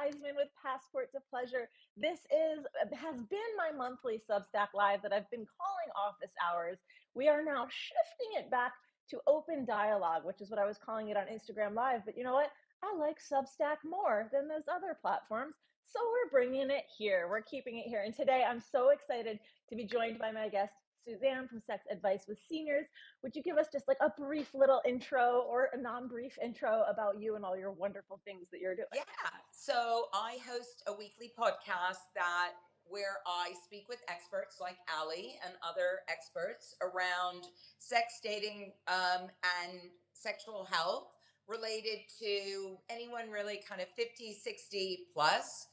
Wiseman with Passport to Pleasure. This has been my monthly Substack Live that I've been calling office hours. We are now shifting it back to open dialogue, which is what I was calling it on Instagram Live. But you know what? I like Substack more than those other platforms. So we're bringing it here. We're keeping it here. And today I'm so excited to be joined by my guest, Suzanne from Sex Advice with Seniors. Would you give us just like a brief little intro or a non-brief intro about you and all your wonderful things that you're doing? Yeah. So I host a weekly podcast that where I speak with experts like Ali and other experts around sex, dating, and sexual health related to anyone really kind of 50, 60 plus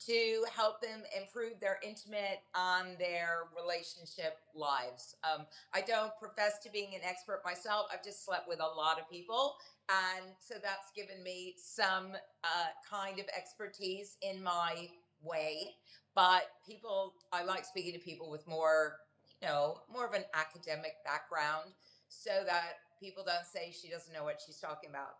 to help them improve their intimate and their relationship lives. I don't profess to being an expert myself. I've just slept with a lot of people. And so that's given me some kind of expertise in my way. But I like speaking to people with more, more of an academic background so that people don't say she doesn't know what she's talking about.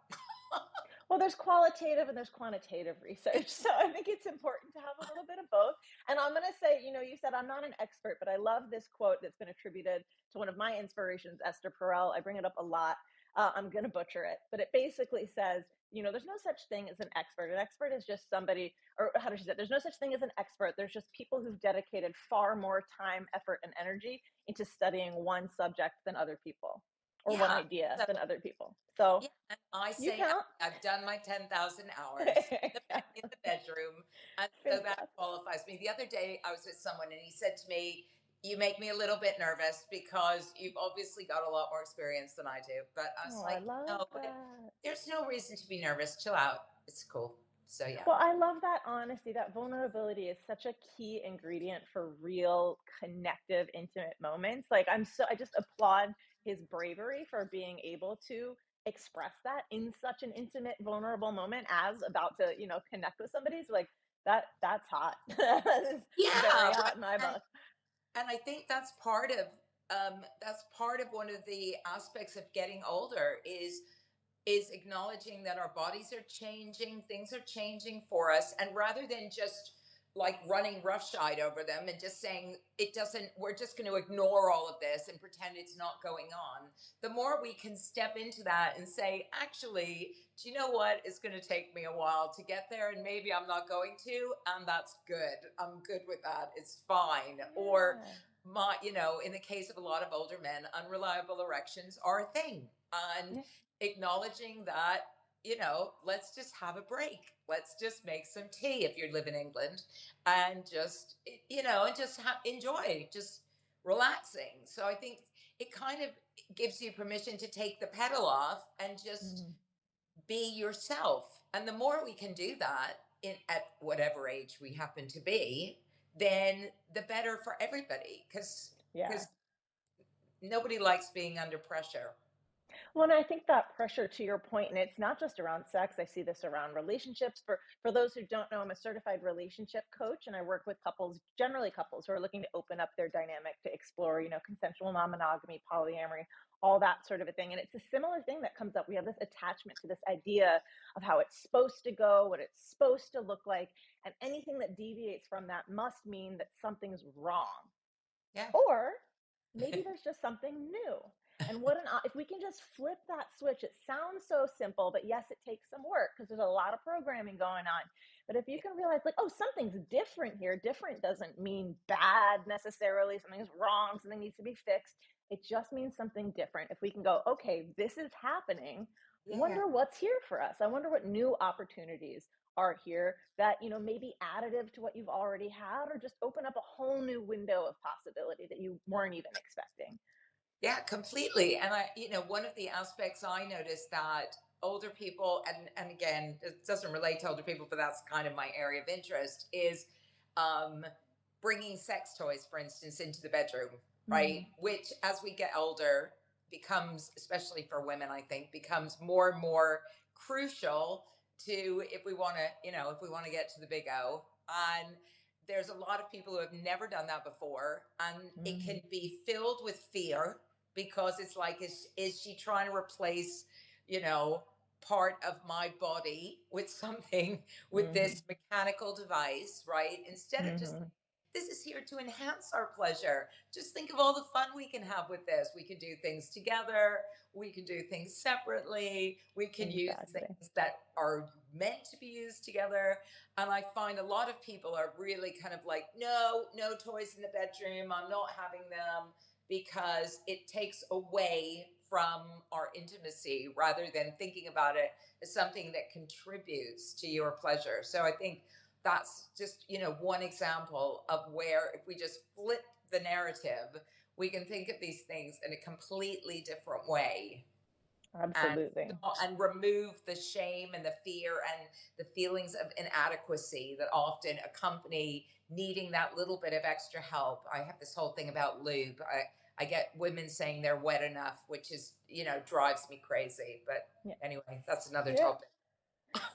Well, there's qualitative and there's quantitative research. So I think it's important to have a little bit of both. And I'm going to say, you said I'm not an expert, but I love this quote that's been attributed to one of my inspirations, Esther Perel. I bring it up a lot. I'm going to butcher it, but it basically says, there's no such thing as an expert. An expert is just somebody, or how does she say it? There's no such thing as an expert. There's just people who've dedicated far more time, effort, and energy into studying one subject than other people, or one Yeah. idea So than other people. So yeah, and I you say count. I've done my 10,000 hours in the bedroom. And so that Fantastic. qualifies me. The other day I was with someone and he said to me, "You make me a little bit nervous because you've obviously got a lot more experience than I do." But I was Oh, I like, love "No, but that. there's no reason to be nervous. Chill out. It's cool." So yeah. Well, I love that honesty. That vulnerability is such a key ingredient for real connective, intimate moments. Like, I just applaud his bravery for being able to express that in such an intimate, vulnerable moment as about to, connect with somebody. So, like, that's hot. That is very Yeah, right. hot in my And book. and I think that's part of one of the aspects of getting older is acknowledging that our bodies are changing, things are changing for us, and rather than just like running roughshod over them and just saying it doesn't, we're just going to ignore all of this and pretend it's not going on. The more we can step into that and say, actually, do you know what? It's going to take me a while to get there, and maybe I'm not going to, and that's good. I'm good with that. It's fine. Or Yeah. in the case of a lot of older men, unreliable erections are a thing. And Yeah. acknowledging that, let's just have a break. Let's just make some tea if you live in England and just, and just enjoy, just relaxing. So I think it kind of gives you permission to take the pedal off and just Mhm. be yourself. And the more we can do that at whatever age we happen to be, then the better for everybody Yeah. because nobody likes being under pressure. Well, and I think that pressure to your point, and it's not just around sex. I see this around relationships. For those who don't know, I'm a certified relationship coach, and I work with couples, generally couples who are looking to open up their dynamic to explore, consensual non-monogamy, polyamory, all that sort of a thing. And it's a similar thing that comes up. We have this attachment to this idea of how it's supposed to go, what it's supposed to look like, and anything that deviates from that must mean that something's wrong. Yeah. Or maybe there's just something new. And if we can just flip that switch, it sounds so simple, but yes, it takes some work because there's a lot of programming going on. But if you can realize, like, oh, something's different here, different doesn't mean bad necessarily, something's wrong, something needs to be fixed. It just means something different. If we can go, okay, this is happening, Yeah. wonder what's here for us. I wonder what new opportunities are here that may be additive to what you've already had, or just open up a whole new window of possibility that you weren't even expecting. Yeah, completely. And one of the aspects I noticed that older people, and again, it doesn't relate to older people, but that's kind of my area of interest, is um, bringing sex toys, for instance, into the bedroom, right? Mm. Which, as we get older, becomes, especially for women, I think, becomes more and more crucial to if we want to get to the big O. And there's a lot of people who have never done that before, and it Mm. can be filled with fear because it's like, is she trying to replace, you know, part of my body with something, with Mhm. this mechanical device, right? Instead of just, Mhm. this is here to enhance our pleasure. Just think of all the fun we can have with this. We can do things together, we can do things separately, we can use Exactly. things that are meant to be used together. And I find a lot of people are really kind of like, no, no toys in the bedroom, I'm not having them, because it takes away from our intimacy rather than thinking about it as something that contributes to your pleasure. So I think that's just, one example of where if we just flip the narrative, we can think of these things in a completely different way, and Absolutely. and remove the shame and the fear and the feelings of inadequacy that often accompany needing that little bit of extra help. I have this whole thing about lube. I get women saying they're wet enough, which is, drives me crazy. But Yeah. anyway, that's another Yeah. topic.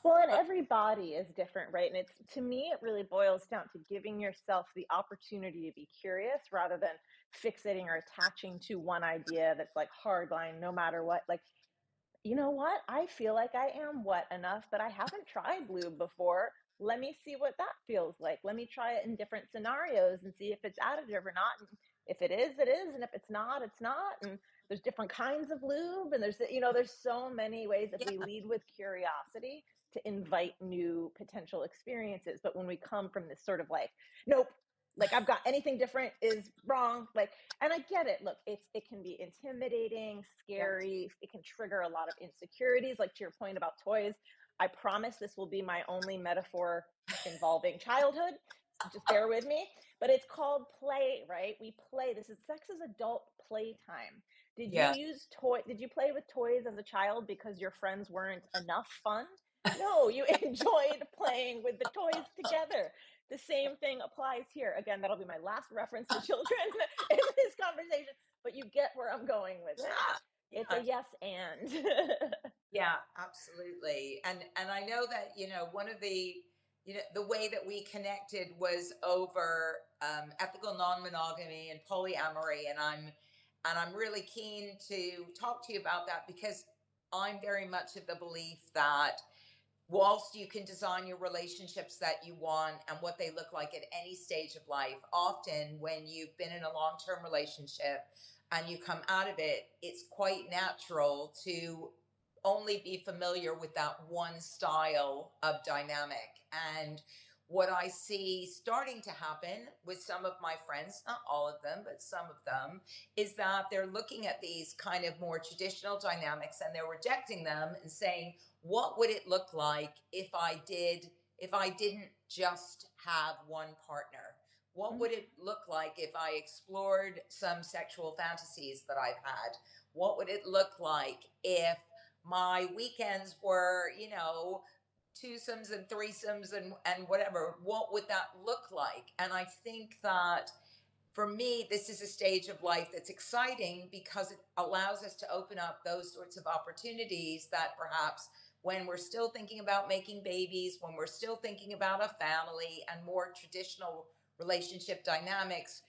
Well, and every body is different, right? And it's, to me, it really boils down to giving yourself the opportunity to be curious rather than fixating or attaching to one idea that's like hardline no matter what. Like, you know what? I feel like I am wet enough, but I haven't tried lube before. Let me see what that feels like. Let me try it in different scenarios and see if it's additive or not. And if it is, it is. And if it's not, it's not. And there's different kinds of lube. And there's so many ways if we Yeah, lead with curiosity to invite new potential experiences. But when we come from this sort of like, nope, like I've got anything different is wrong. Like, and I get it. Look, it can be intimidating, yeah, scary. It can trigger a lot of insecurities. Like to your point about toys, I promise this will be my only metaphor involving childhood. Just bear with me. But it's called play, right? We play. This is sex is adult playtime. Did you yeah. use toy? Did you play with toys as a child because your friends weren't enough fun? No, you enjoyed playing with the toys together. The same thing applies here. Again, that'll be my last reference to children in this conversation, but you get where I'm going with this. Yeah, It's a yeah. yes and. Yeah, absolutely. And I know that, one of the, the way that we connected was over ethical non-monogamy and polyamory, and I'm really keen to talk to you about that, because I'm very much of the belief that whilst you can design your relationships that you want and what they look like at any stage of life, often when you've been in a long-term relationship and you come out of it, it's quite natural to only be familiar with that one style of dynamic. And what I see starting to happen with some of my friends, not all of them, but some of them, is that they're looking at these kind of more traditional dynamics and they're rejecting them and saying, what would it look like if I didn't just have one partner? What would it look like if I explored some sexual fantasies that I've had? What would it look like if my weekends were, twosomes and threesomes and whatever? What would that look like? And I think that for me, this is a stage of life that's exciting because it allows us to open up those sorts of opportunities that perhaps when we're still thinking about making babies, when we're still thinking about a family and more traditional relationship dynamics,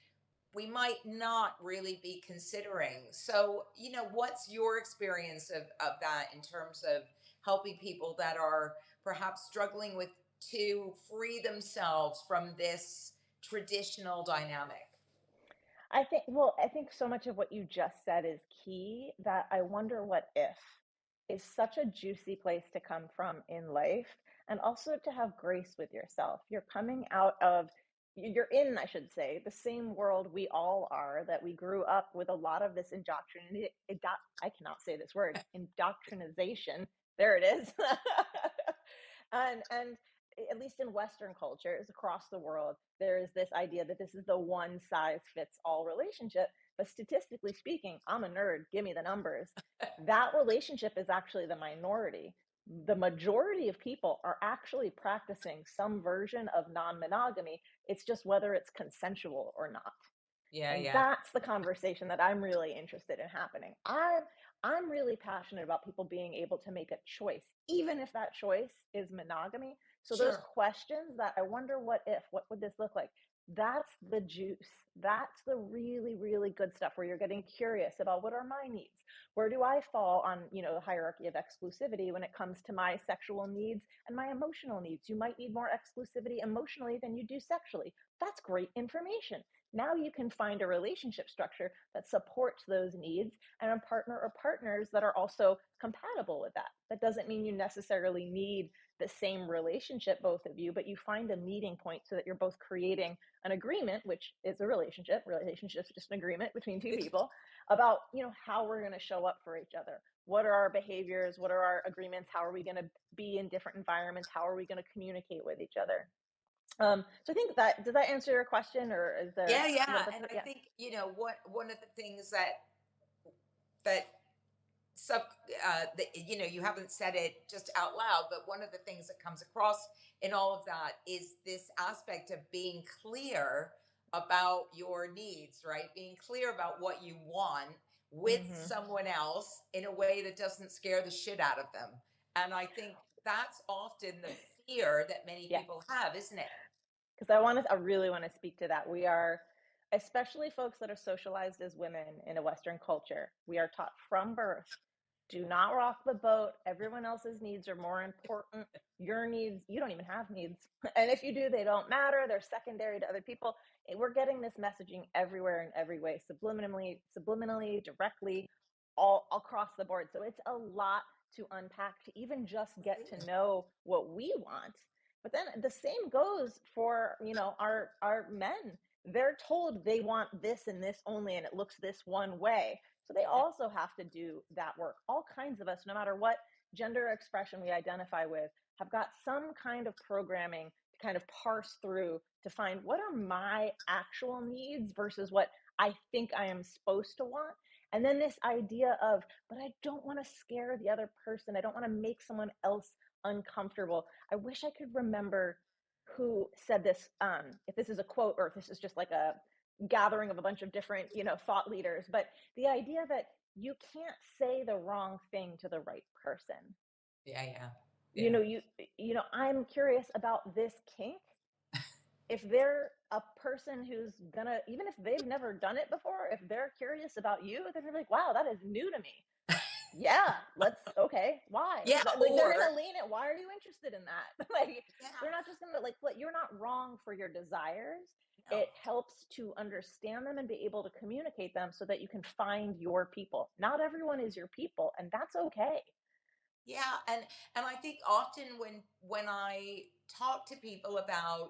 we might not really be considering. So, what's your experience of that in terms of helping people that are perhaps struggling with to free themselves from this traditional dynamic? I think so much of what you just said is key that I wonder what if is such a juicy place to come from in life and also to have grace with yourself. You're coming out of, you're in, I should say, the same world we all are, that we grew up with a lot of this indoctrination. I cannot say this word, indoctrinization. There it is. And at least in Western cultures across the world, there is this idea that this is the one size fits all relationship. But statistically speaking, I'm a nerd, give me the numbers. That relationship is actually the minority. The majority of people are actually practicing some version of non monogamy. It's just whether it's consensual or not. Yeah, And yeah. that's the conversation that I'm really interested in happening. I'm really passionate about people being able to make a choice, even if that choice is monogamy. So those Sure. questions that I wonder what if, what would this look like? That's the juice. That's the really, really good stuff where you're getting curious about what are my needs? Where do I fall on, the hierarchy of exclusivity when it comes to my sexual needs and my emotional needs? You might need more exclusivity emotionally than you do sexually. That's great information. Now you can find a relationship structure that supports those needs and a partner or partners that are also compatible with that. That doesn't mean you necessarily need the same relationship, both of you, but you find a meeting point so that you're both creating an agreement, which is a relationship. Relationship is just an agreement between two people about, how we're going to show up for each other. What are our behaviors? What are our agreements? How are we going to be in different environments? How are we going to communicate with each other? So I think does that answer your question, or is there Yeah, a little yeah. bit? And I Yeah. think, what one of the things that sub you haven't said it just out loud, but one of the things that comes across in all of that is this aspect of being clear about your needs, right? Being clear about what you want with Mm-hmm. someone else in a way that doesn't scare the shit out of them. And I think that's often the fear that many Yeah. people have, isn't it? Because I really want to speak to that. We are, especially folks that are socialized as women in a Western culture, we are taught from birth, do not rock the boat. Everyone else's needs are more important. Your needs, you don't even have needs. And if you do, they don't matter. They're secondary to other people. We're getting this messaging everywhere in every way, subliminally, directly, all across the board. So it's a lot to unpack to even just get to know what we want. But then the same goes for, our men. They're told they want this and this only, and it looks this one way. So they also have to do that work. All kinds of us, no matter what gender expression we identify with, have got some kind of programming to kind of parse through to find what are my actual needs versus what I think I am supposed to want. And then this idea of, but I don't want to scare the other person. I don't want to make someone else uncomfortable. I wish I could remember who said this, if this is a quote or if this is just like a gathering of a bunch of different, thought leaders, but the idea that you can't say the wrong thing to the right person. Yeah, yeah, You yeah. know, I'm curious about this kink. If they're a person who's gonna, even if they've never done it before, if they're curious about you, then they're like, wow, that is new to me. Yeah, okay, why? Yeah, Like they're or gonna lean it. Why are you interested in that? Like yeah, they're not just gonna you're not wrong for your desires. no. It helps to understand them and be able to communicate them so that you can find your people. Not everyone is your people, and that's okay. Yeah, and I think often when I talk to people about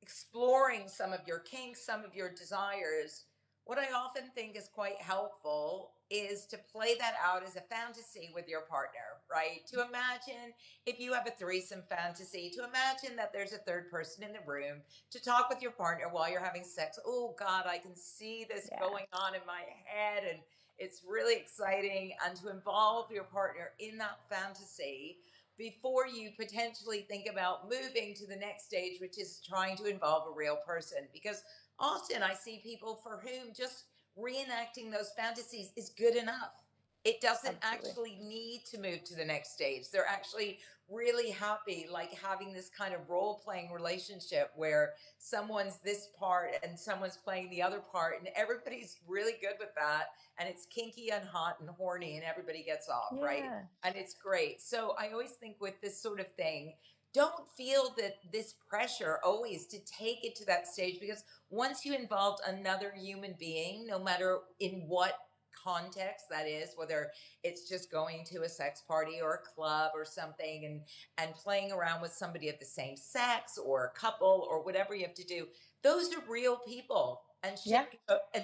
exploring some of your kinks, some of your desires, what I often think is quite helpful is to play that out as a fantasy with your partner, right? To imagine if you have a threesome fantasy, to imagine that there's a third person in the room, to talk with your partner while you're having sex. Oh, God, I can see this Yeah. going on in my head, and it's really exciting. And to involve your partner in that fantasy before you potentially think about moving to the next stage, which is trying to involve a real person. Because often I see people for whom just reenacting those fantasies is good enough. It doesn't Absolutely. actually need to move to the next stage. They're actually really happy, like having this kind of role playing relationship where someone's this part and someone's playing the other part, and everybody's really good with that. And it's kinky and hot and horny, and everybody gets off, right? Yeah. And it's great. So I always think with this sort of thing, don't feel that this pressure always to take it to that stage, because once you involved another human being, no matter in what context that is, whether it's just going to a sex party or a club or something, and playing around with somebody of the same sex or a couple or whatever you have to do, those are real people, and Yeah.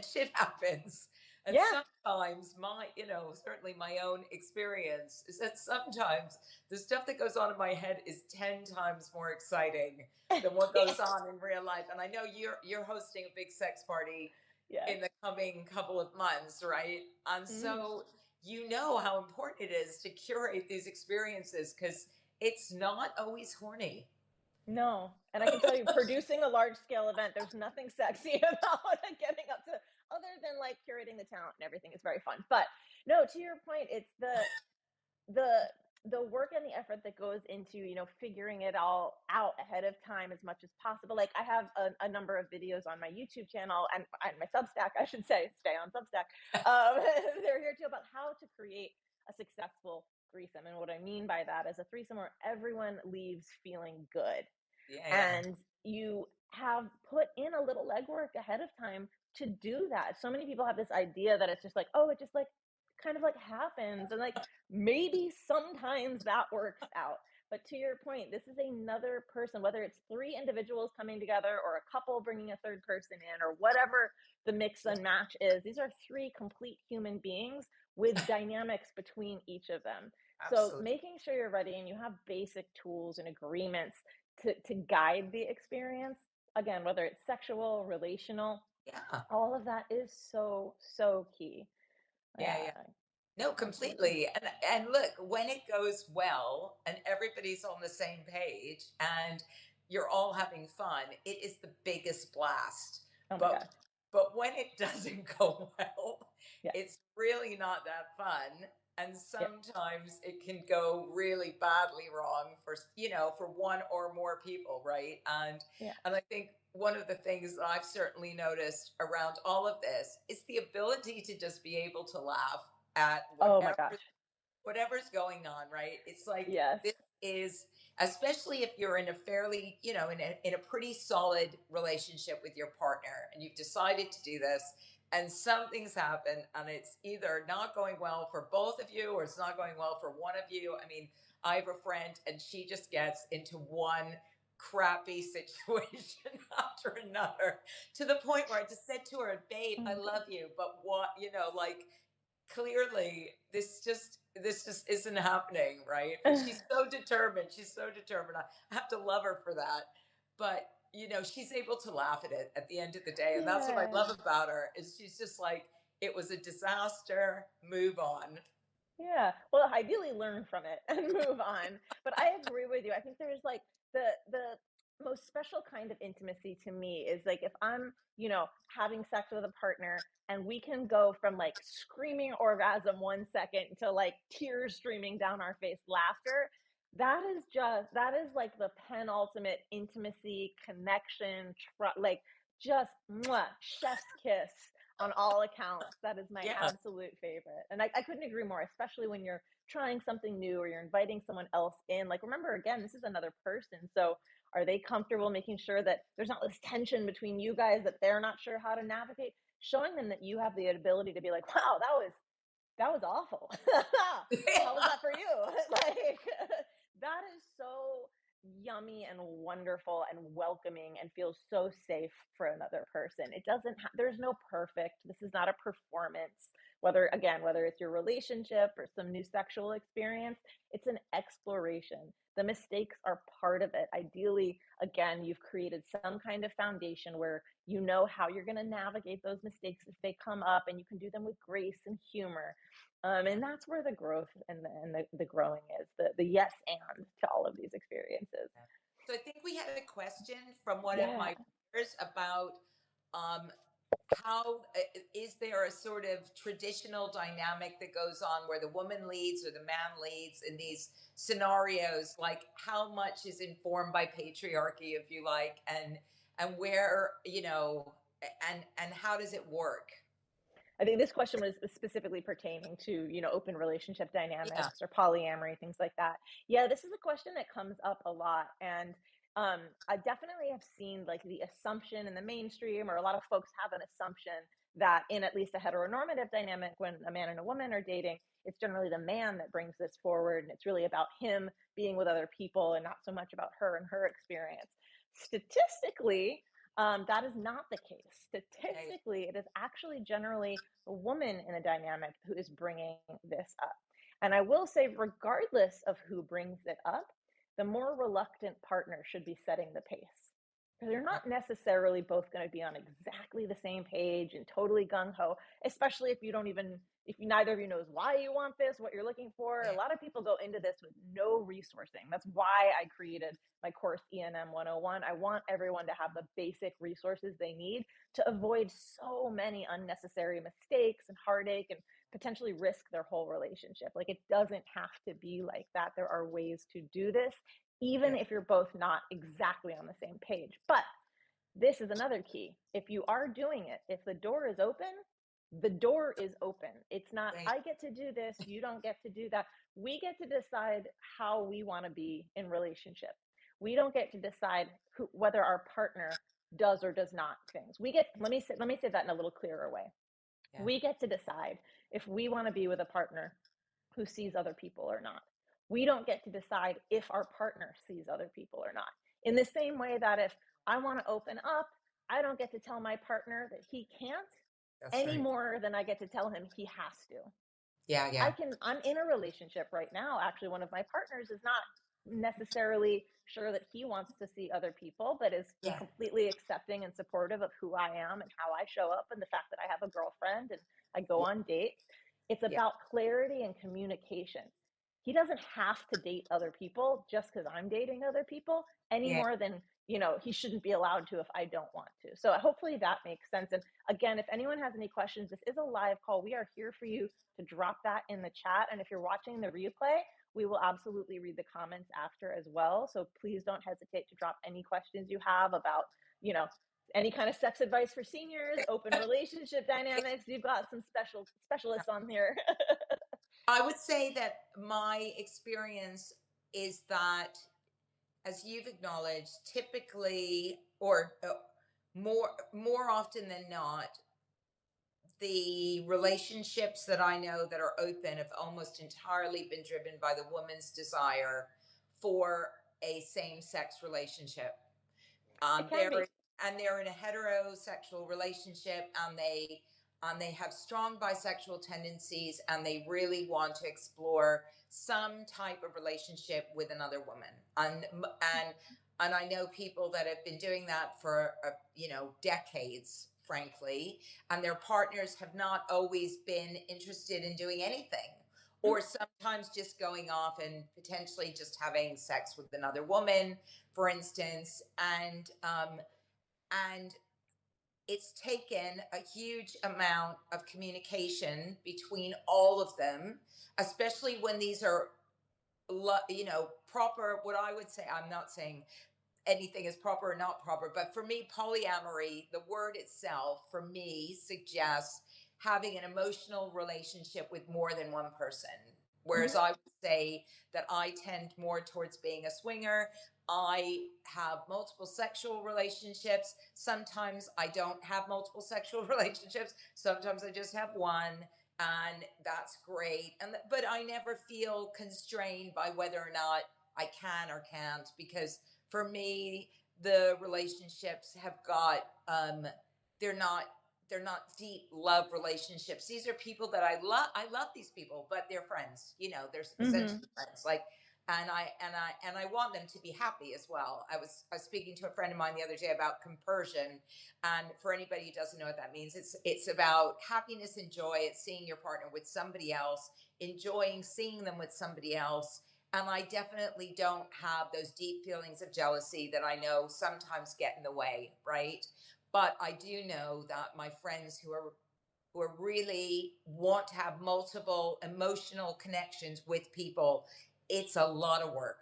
shit happens. And Yeah. sometimes certainly my own experience is that sometimes the stuff that goes on in my head is 10 times more exciting than what goes on in real life. And I know you're hosting a big sex party Yeah. in the coming couple of months, right? And Mhm. so you know how important it is to curate these experiences, because it's not always horny. No. And I can tell you, producing a large scale event, there's nothing sexy about getting up to, other than like curating the talent and everything is very fun. But no, to your point, it's the the work and the effort that goes into, figuring it all out ahead of time as much as possible. Like I have a number of videos on my YouTube channel and my Substack, I should say, stay on Substack. They're here too about how to create a successful threesome. And what I mean by that is a threesome where everyone leaves feeling good. Yeah, yeah. And you have put in a little legwork ahead of time to do that. So many people have this idea that it's just like, oh, it just like kind of like happens. And like maybe sometimes that works out. But to your point, this is another person, whether it's three individuals coming together or a couple bringing a third person in or whatever the mix and match is. These are three complete human beings with dynamics between each of them. So Absolutely. making sure you're ready and you have basic tools and agreements to guide the experience, again, whether it's sexual, relational, Yeah. all of that is so, so key. Yeah, Yeah, yeah. No, absolutely. completely. And look, when it goes well and everybody's on the same page and you're all having fun, it is the biggest blast. Oh my But gosh. but when it doesn't go well, Yes. it's really not that fun. And Yeah. sometimes it can go really badly wrong for for one or more people, right? Yeah. And I think one of the things that I've certainly noticed around all of this is the ability to just be able to laugh at Oh my gosh. whatever's going on, right? It's like Yes. this is, especially if you're in a fairly, in a pretty solid relationship with your partner and you've decided to do this and some things happen and it's either not going well for both of you or it's not going well for one of you. I mean, I have a friend and she just gets into one crappy situation after another to the point where I just said to her, babe, Oh I my love gosh. you, but what, like clearly this just isn't happening, right? But she's so determined. I have to love her for that. But she's able to laugh at it at the end of the day, and that's what I Yeah. love about her is she's just like, it was a disaster, move on. Yeah. Well, ideally learn from it and move on. But I agree with you. I think there's like the most special kind of intimacy to me is like if I'm, having sex with a partner and we can go from like screaming orgasm 1 second to like tears streaming down our face laughter. That is like the penultimate intimacy, connection, like just mwah, chef's kiss on all accounts. That is my Yeah. absolute favorite. And I couldn't agree more, especially when you're trying something new or you're inviting someone else in. Like, remember, again, this is another person. So, are they comfortable making sure that there's not this tension between you guys that they're not sure how to navigate? Showing them that you have the ability to be like, wow, that was awful. How was that for you? Like, that is so yummy and wonderful and welcoming and feels so safe for another person. It doesn't there's no perfect. This is not a performance. Whether it's your relationship or some new sexual experience, it's an exploration. The mistakes are part of it. Ideally, again, you've created some kind of foundation where you know how you're going to navigate those mistakes if they come up, and you can do them with grace and humor. And that's where the growth and the growing is, the yes and to all of these experiences. So I think we had a question from one of Yeah. my viewers about um, how is there a sort of traditional dynamic that goes on where the woman leads or the man leads in these scenarios? Like how much is informed by patriarchy, if you like, and where and how does it work? I think this question was specifically pertaining to, open relationship Yeah, dynamics or polyamory, things like that. Yeah, this is a question that comes up a lot. And I definitely have seen like the assumption in the mainstream, or a lot of folks have an assumption that in at least a heteronormative dynamic, when a man and a woman are dating, it's generally the man that brings this forward. And it's really about him being with other people and not so much about her and her experience. Statistically, that is not the case. yeah, Statistically, it is actually generally a woman in a dynamic who is bringing this up. And I will say, regardless of who brings it up, the more reluctant partner should be setting the pace. Because they're yeah. not necessarily both going to be on exactly the same page and totally gung ho, especially if neither of you knows why you want this, what you're looking for. A lot of people go into this with no resourcing. That's why I created my course ENM 101. I want everyone to have the basic resources they need to avoid so many unnecessary mistakes and heartache and potentially risk their whole relationship. Like, it doesn't have to be like that. There are ways to do this, even Yeah. if you're both not exactly on the same page. But this is another key. If you are doing it, if the door is open, the door is open. It's not, Right. I get to do this, you don't get to do that. We get to decide how we want to be in relationship. We don't get to decide whether our partner does or does not things. We get, let me say that in a little clearer way. Yeah. We get to decide if we want to be with a partner who sees other people or not. We don't get to decide if our partner sees other people or not. In the same way that if I want to open up, I don't get to tell my partner that he can't That's any right. more than I get to tell him he has to. Yeah. Yeah. I'm in a relationship right now. Actually, one of my partners is not necessarily sure that he wants to see other people, but is Yeah. completely accepting and supportive of who I am and how I show up and the fact that I have a girlfriend and I go Yeah. on dates. It's Yeah. about clarity and communication. He doesn't have to date other people just because I'm dating other people any Yeah. more than, he shouldn't be allowed to if I don't want to. So hopefully that makes sense. And again, if anyone has any questions, this is a live call. We are here for you to drop that in the chat. And if you're watching the replay, we will absolutely read the comments after as well. So please don't hesitate to drop any questions you have about, you know, any kind of sex advice for seniors, open relationship dynamics. You've got some specialists on here. I would say that my experience is that, as you've acknowledged, typically, or more often than not, the relationships that I know that are open have almost entirely been driven by the woman's desire for a same-sex relationship. It can They're be. they're in a heterosexual relationship, and they have strong bisexual tendencies, and they really want to explore some type of relationship with another woman. And I know people that have been doing that for decades, frankly, and their partners have not always been interested in doing anything, or sometimes just going off and potentially just having sex with another woman, for instance. And it's taken a huge amount of communication between all of them, especially when these are proper. What I would say, I'm not saying anything is proper or not proper, but for me, polyamory, the word itself, for me, suggests having an emotional relationship with more than one person. Whereas I would say that I tend more towards being a swinger. I have multiple sexual relationships. Sometimes I don't have multiple sexual relationships. Sometimes I just have one, and that's great. But I never feel constrained by whether or not I can or can't, because for me, the relationships have got they're not deep love relationships. These are people that I love these people, but they're friends. They're Mm-hmm. essentially friends. Like, and I want them to be happy as well. I was speaking to a friend of mine the other day about compersion, and for anybody who doesn't know what that means, it's about happiness and joy. It's seeing your partner with somebody else, enjoying seeing them with somebody else. And I definitely don't have those deep feelings of jealousy that I know sometimes get in the way, right? But I do know that my friends who are really want to have multiple emotional connections with people, it's a lot of work.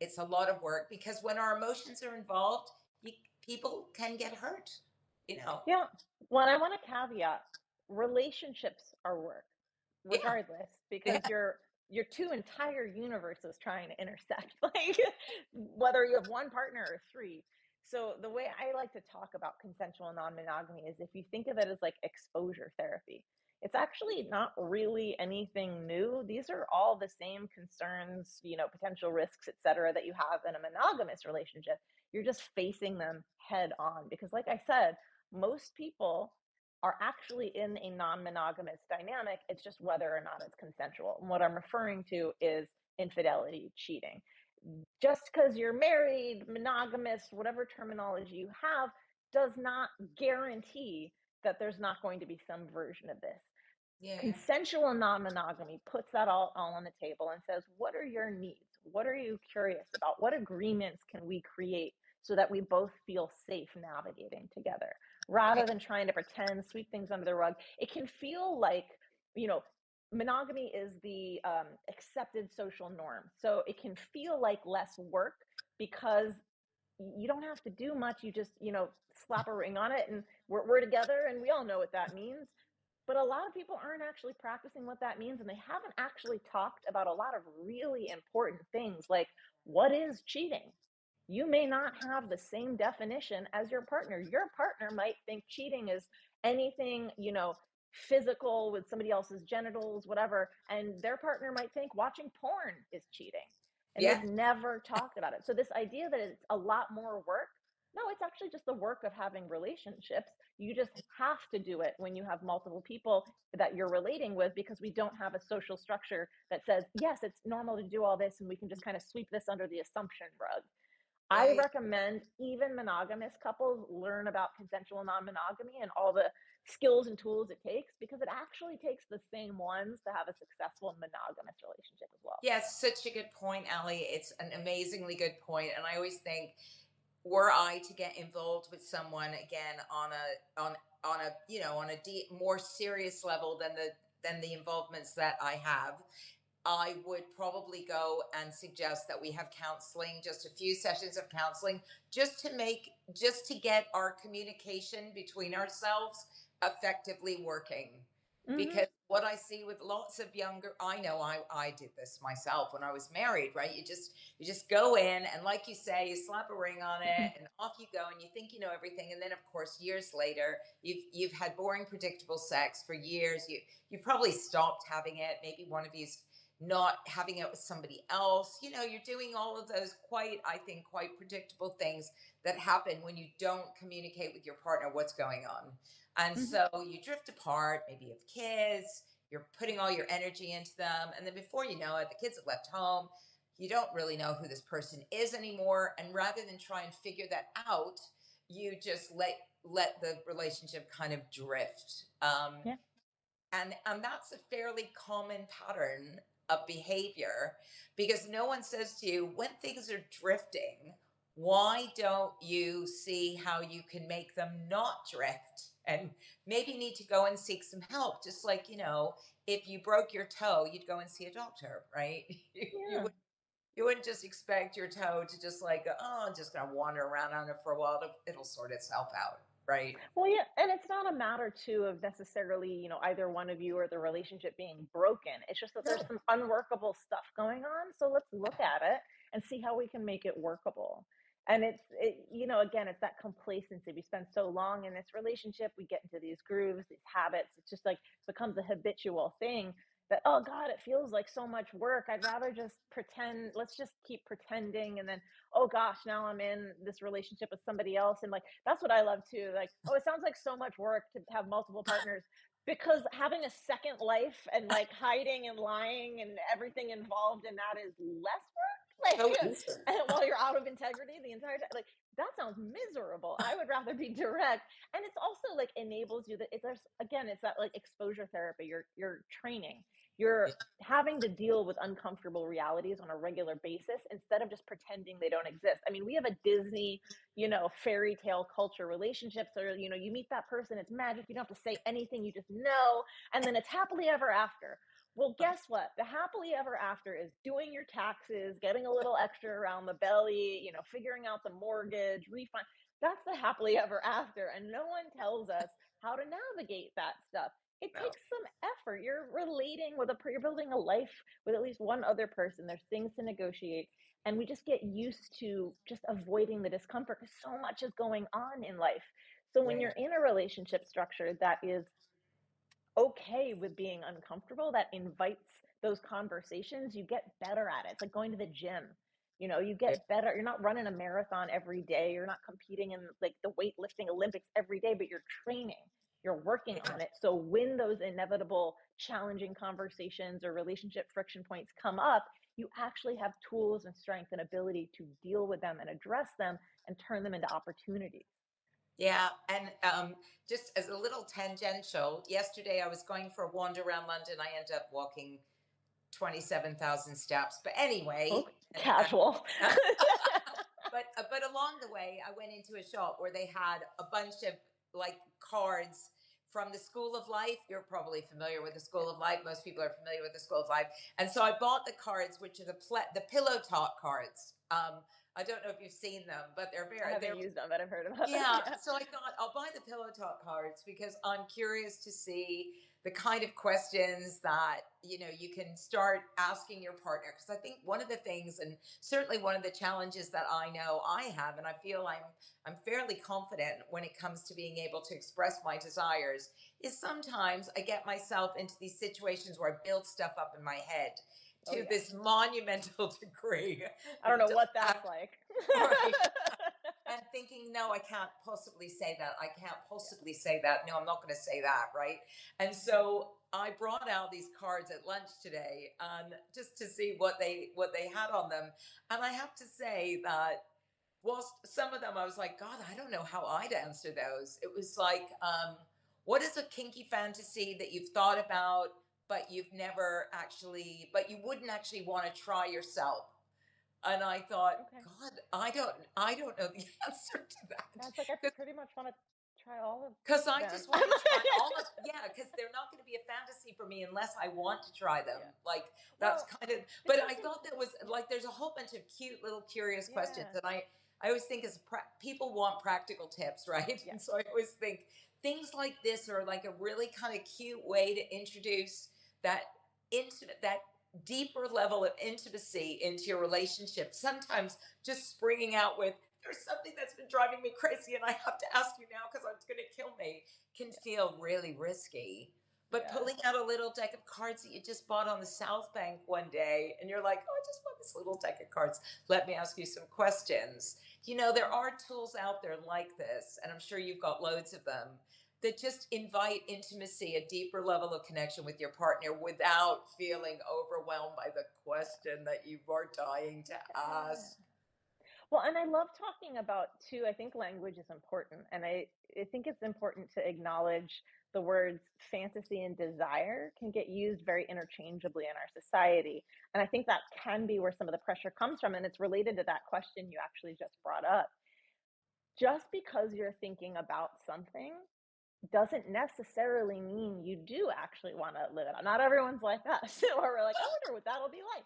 It's a lot of work, because when our emotions are involved, you, people can get hurt, you know. Yeah. Well, I want to caveat, relationships are work, Yeah. regardless, because Yeah. your two entire universes trying to intersect, like whether you have one partner or three. So the way I like to talk about consensual non-monogamy is, if you think of it as like exposure therapy, it's actually not really anything new. These are all the same concerns, potential risks, etc., that you have in a monogamous relationship. You're just facing them head on, because like I said, most people are actually in a non-monogamous dynamic. It's just whether or not it's consensual. And what I'm referring to is infidelity, cheating. Just because you're married, monogamous, whatever terminology you have, does not guarantee that there's not going to be some version of this. Yeah. Consensual non-monogamy puts that all on the table and says, what are your needs? What are you curious about? What agreements can we create so that we both feel safe navigating together, rather Right. than trying to pretend, sweep things under the rug? It can feel like, you know, monogamy is the accepted social norm. So it can feel like less work because you don't have to do much. You just, slap a ring on it and we're together, and we all know what that means. But a lot of people aren't actually practicing what that means, and they haven't actually talked about a lot of really important things like what is cheating. You may not have the same definition as your partner. Your partner might think cheating is anything, physical with somebody else's genitals, whatever, and their partner might think watching porn is cheating. And Yeah. they've never talked about it. So this idea that it's a lot more work, no, it's actually just the work of having relationships. You just have to do it when you have multiple people that you're relating with, because we don't have a social structure that says, yes, it's normal to do all this and we can just kind of sweep this under the assumption rug. I Yeah. recommend even monogamous couples learn about consensual non-monogamy and all the skills and tools it takes, because it actually takes the same ones to have a successful monogamous relationship as well. Yes, such a good point, Ali. It's an amazingly good point. And I always think, were I to get involved with someone again on a more serious level than the involvements that I have, I would probably go and suggest that we have counseling, just a few sessions of counseling, just to get our communication between ourselves effectively working. Mm-hmm. Because what I see with lots of younger, I know I did this myself when I was married, right? You just go in, and like you say, you slap a ring on it and off you go, and you think you know everything. And then of course years later, you've had boring, predictable sex for years. You probably stopped having it. Maybe one of you's not having it with somebody else. You're doing all of those I think, quite predictable things that happen when you don't communicate with your partner what's going on. And Mm-hmm. so you drift apart, maybe you have kids, you're putting all your energy into them. And then before you know it, the kids have left home. You don't really know who this person is anymore. And rather than try and figure that out, you just let the relationship kind of drift. Yeah. And that's a fairly common pattern of behavior, because no one says to you, when things are drifting, why don't you see how you can make them not drift, and maybe need to go and seek some help? Just like, if you broke your toe, you'd go and see a doctor, right? you Yeah. you wouldn't just expect your toe to just like, oh, I'm just going to wander around on it for a while. It'll sort itself out, right? Well, yeah, and it's not a matter too of necessarily, either one of you or the relationship being broken. It's just that No. there's some unworkable stuff going on. So let's look at it and see how we can make it workable. And again, it's that complacency. We spend so long in this relationship, we get into these grooves, these habits. It's just like becomes a habitual thing that, oh God, it feels like so much work. I'd rather just pretend. Let's just keep pretending. And then, oh gosh, now I'm in this relationship with somebody else. And like, that's what I love too. Like, oh, it sounds like so much work to have multiple partners, because having a second life and like hiding and lying and everything involved in that is less work. Like, So easy. and while you're out of integrity the entire time, like that sounds miserable. I would rather be direct. And it's also like enables you that there's, again, it's that like exposure therapy. You're training. You're having to deal with uncomfortable realities on a regular basis instead of just pretending they don't exist. I mean, we have a Disney, fairy tale culture relationships, or, you meet that person, it's magic. You don't have to say anything, you just know, and then it's happily ever after. Well, guess what? The happily ever after is doing your taxes, getting a little extra around the belly, figuring out the mortgage, refund. That's the happily ever after. And no one tells us how to navigate that stuff. It No. takes some effort. You're relating with you're building a life with at least one other person. There's things to negotiate. And we just get used to just avoiding the discomfort because so much is going on in life. So when Right. you're in a relationship structure that is okay with being uncomfortable, that invites those conversations, you get better at it. It's like going to the gym. You get better. You're not running a marathon every day. You're not competing in like the weightlifting Olympics every day, but you're training. You're working on it. So when those inevitable challenging conversations or relationship friction points come up, you actually have tools and strength and ability to deal with them and address them and turn them into opportunities. Yeah, and just as a little tangential, yesterday I was going for a wander around London. I ended up walking 27,000 steps. But anyway, Oh, casual. but along the way, I went into a shop where they had a bunch of like cards from the School of Life. You're probably familiar with the School of Life. Most people are familiar with the School of Life. And so I bought the cards, which are the pillow talk cards. I don't know if you've seen them, but I haven't they're used them, but I've heard about them. yeah. Yeah. So I thought I'll buy the pillow talk cards because I'm curious to see the kind of questions that you can start asking your partner, because I think one of the things, and certainly one of the challenges that I know I have, and I feel I'm fairly confident when it comes to being able to express my desires, is sometimes I get myself into these situations where I build stuff up in my head Oh to yeah. this monumental degree. I don't know Until what that's like. right. And thinking, no, I can't possibly say that. I can't Yeah. possibly say that. No, I'm not going to say that. Right. And so I brought out these cards at lunch today, just to see what they had on them. And I have to say that whilst some of them I was like, God, I don't know how I'd answer those. It was like, what is a kinky fantasy that you've thought about, but but you wouldn't actually want to try yourself? And I thought, Okay. God, I don't know the answer to that. That's like I pretty much want to try all of Because I them. just want to try almost, yeah, because they're not going to be a fantasy for me unless I want to try them. Yeah. Like, that's Well, kind of, it but I doesn't. thought that was like, there's a whole bunch of cute little curious questions. Yeah. And I always think people want practical tips, right? Yes. And so I always think things like this are like a really kind of cute way to introduce that that deeper level of intimacy into your relationship. Sometimes just springing out with, there's something that's been driving me crazy and I have to ask you now because it's going to kill me, can feel really risky. But Yeah. pulling out a little deck of cards that you just bought on the South Bank one day, and you're like, oh, I just bought this little deck of cards. Let me ask you some questions. There are tools out there like this, and I'm sure you've got loads of them, that just invite intimacy, a deeper level of connection with your partner without feeling overwhelmed by the question that you are dying to Yeah. ask. Well, and I love talking about too. I think language is important, and I think it's important to acknowledge the words fantasy and desire can get used very interchangeably in our society. And I think that can be where some of the pressure comes from, and it's related to that question you actually just brought up. Just because you're thinking about something doesn't necessarily mean you do actually want to live it out. Not everyone's like us, or we're like, I wonder what that'll be like.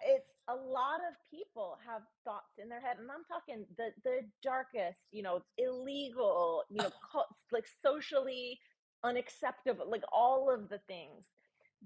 It's a lot of people have thoughts in their head, and I'm talking the darkest, illegal, like socially unacceptable, like all of the things.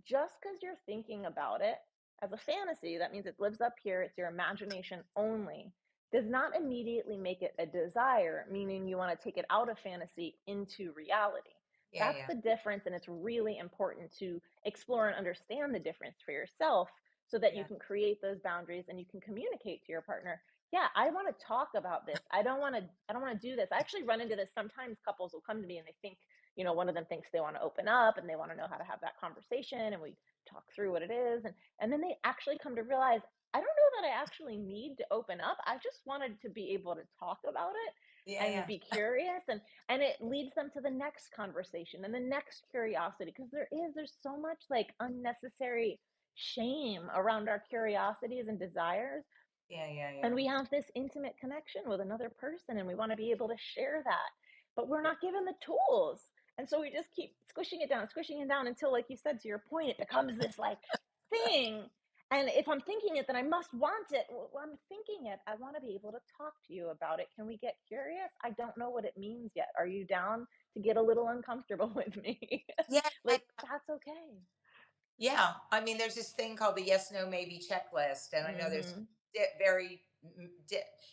Just because you're thinking about it as a fantasy, that means it lives up here, it's your imagination only, does not immediately make it a desire, meaning you want to take it out of fantasy into reality. Yeah, That's yeah, the difference, and it's really important to explore and understand the difference for yourself so that you yeah, can create those boundaries and you can communicate to your partner, yeah, I want to talk about this. I don't want to do this. I actually run into this sometimes. Couples will come to me and they think, one of them thinks they want to open up and they want to know how to have that conversation, and we talk through what it is, and then they actually come to realize, I don't know that I actually need to open up. I just wanted to be able to talk about it yeah, and yeah, be curious, and it leads them to the next conversation and the next curiosity, because there's so much like unnecessary shame around our curiosities and desires, yeah, yeah, and yeah. we have this intimate connection with another person and we want to be able to share that, but we're not given the tools, and so we just keep squishing it down until, like you said, to your point, it becomes this like thing. And if I'm thinking it, then I must want it. Well, I'm thinking it, I want to be able to talk to you about it. Can we get curious? I don't know what it means yet. Are you down to get a little uncomfortable with me? Yeah, Like, that's okay. yeah. I mean, there's this thing called the yes, no, maybe checklist, and I know there's Hmm. very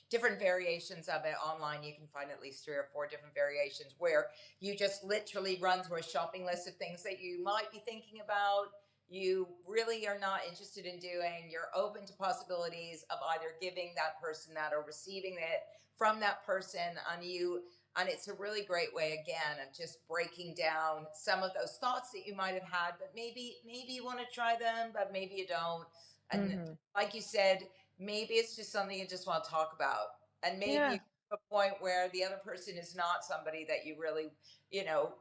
different variations of it online. You can find at least 3 or 4 different variations where you just literally run through a shopping list of things that you might be thinking about. You really are not interested in doing. You're open to possibilities of either giving that person that or receiving it from that person, and it's a really great way, again, of just breaking down some of those thoughts that you might have had, but maybe you want to try them, but maybe you don't. And Hmm. like you said, maybe it's just something you just want to talk about, and maybe Yeah. you a point where the other person is not somebody that you really,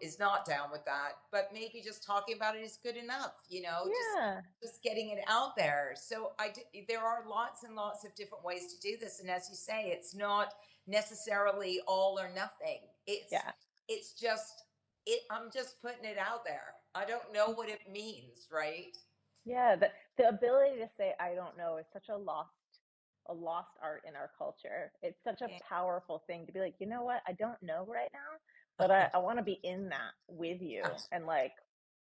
is not down with that, but maybe just talking about it is good enough, Yeah. just getting it out there. So there are lots and lots of different ways to do this, and as you say, it's not necessarily all or nothing. Yeah. It's just I'm just putting it out there. I don't know what it means, right? Yeah, the ability to say I don't know is such a lost art in our culture. It's such a Yeah. powerful thing to be like, you know what, I don't know right now, but I want to be in that with you and like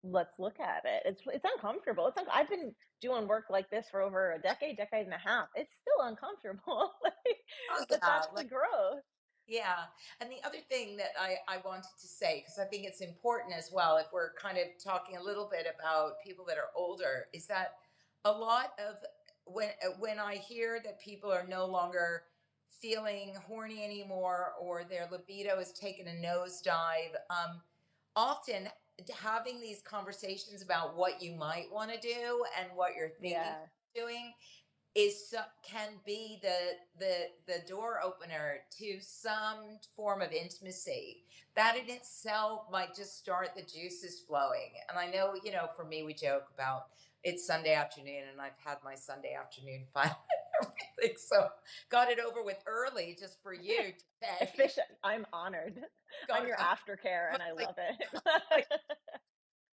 let's look at it. It's uncomfortable. I've been doing work like this for over a decade, decade and a half. It's still uncomfortable, like, Oh but yeah, that's the like growth. yeah. And the other thing that I wanted to say, because I think it's important as well, if we're kind of talking a little bit about people that are older, is that a lot of when I hear that people are no longer feeling horny anymore or their libido has taken a nosedive, often having these conversations about what you might want to do and what you're thinking Yeah. of doing can be the door opener to some form of intimacy that in itself might just start the juices flowing. And I know, for me, we joke about it's Sunday afternoon and I've had my Sunday afternoon fun and everything, so got it over with early just for you today. Efficient. I'm honored. I'm got your aftercare and I like, love it. like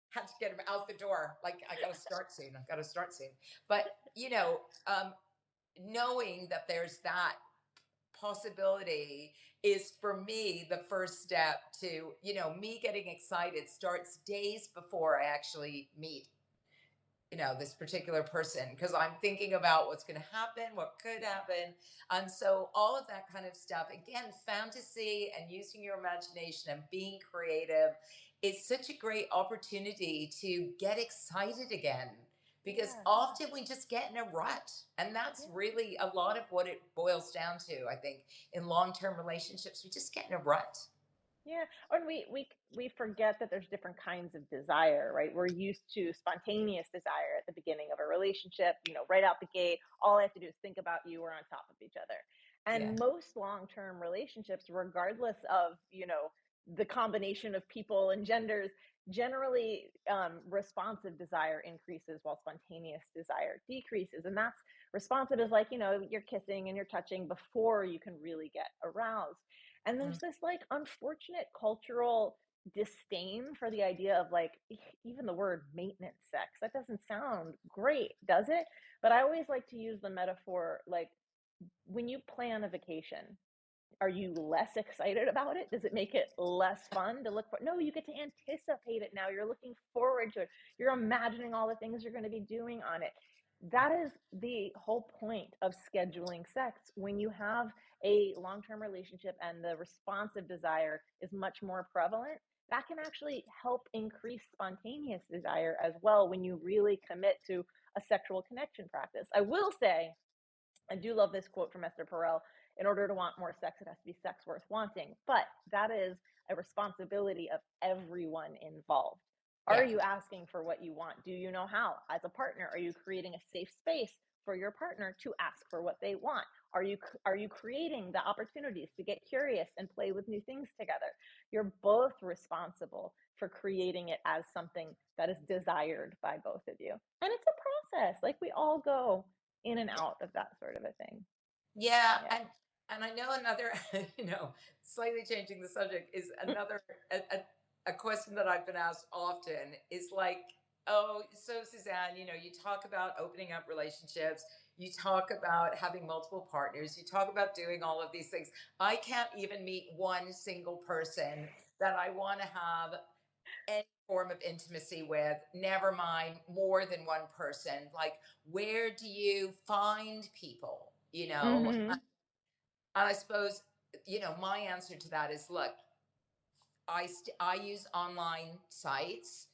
had to get him out the door, like I gotta start soon, but knowing that there's that possibility is for me the first step to me getting excited starts days before I actually meet this particular person, because I'm thinking about what's going to happen, what could happen. And so all of that kind of stuff, again, fantasy and using your imagination and being creative is such a great opportunity to get excited again, because Yeah. often we just get in a rut, and that's Yeah. really a lot of what it boils down to. I think in long-term relationships we just get in a rut. Yeah, and we forget that there's different kinds of desire, right? We're used to spontaneous desire at the beginning of a relationship, right out the gate. All I have to do is think about you, we're on top of each other. Yeah. And most long-term relationships, regardless of, the combination of people and genders, generally responsive desire increases while spontaneous desire decreases. And that's responsive is like, you're kissing and you're touching before you can really get aroused. And Mm. there's this like unfortunate cultural disdain for the idea of like even the word maintenance sex. That doesn't sound great, does it? But I always like to use the metaphor like when you plan a vacation, are you less excited about it? Does it make it less fun to look for? No, you get to anticipate it now. You're looking forward to it. You're imagining all the things you're going to be doing on it. That is the whole point of scheduling sex. When you have a long term relationship and the responsive desire is much more prevalent, that can actually help increase spontaneous desire as well when you really commit to a sexual connection practice. I will say, I do love this quote from Esther Perel. In order to want more sex, it has to be sex worth wanting. But that is a responsibility of everyone involved. Are Yeah. you asking for what you want? Do you know how? As a partner, are you creating a safe space for your partner to ask for what they want? Are you creating the opportunities to get curious and play with new things together? You're both responsible for creating it as something that is desired by both of you. And it's a process. Like we all go in and out of that sort of a thing. Yeah, Yeah. and I know another, slightly changing the subject is another a question that I've been asked often is like, oh, so Suzanne, you talk about opening up relationships, you talk about having multiple partners, you talk about doing all of these things. I can't even meet one single person that I want to have any form of intimacy with, never mind more than one person. Like, where do you find people? Mhm. And I suppose, my answer to that is, look, I use online sites,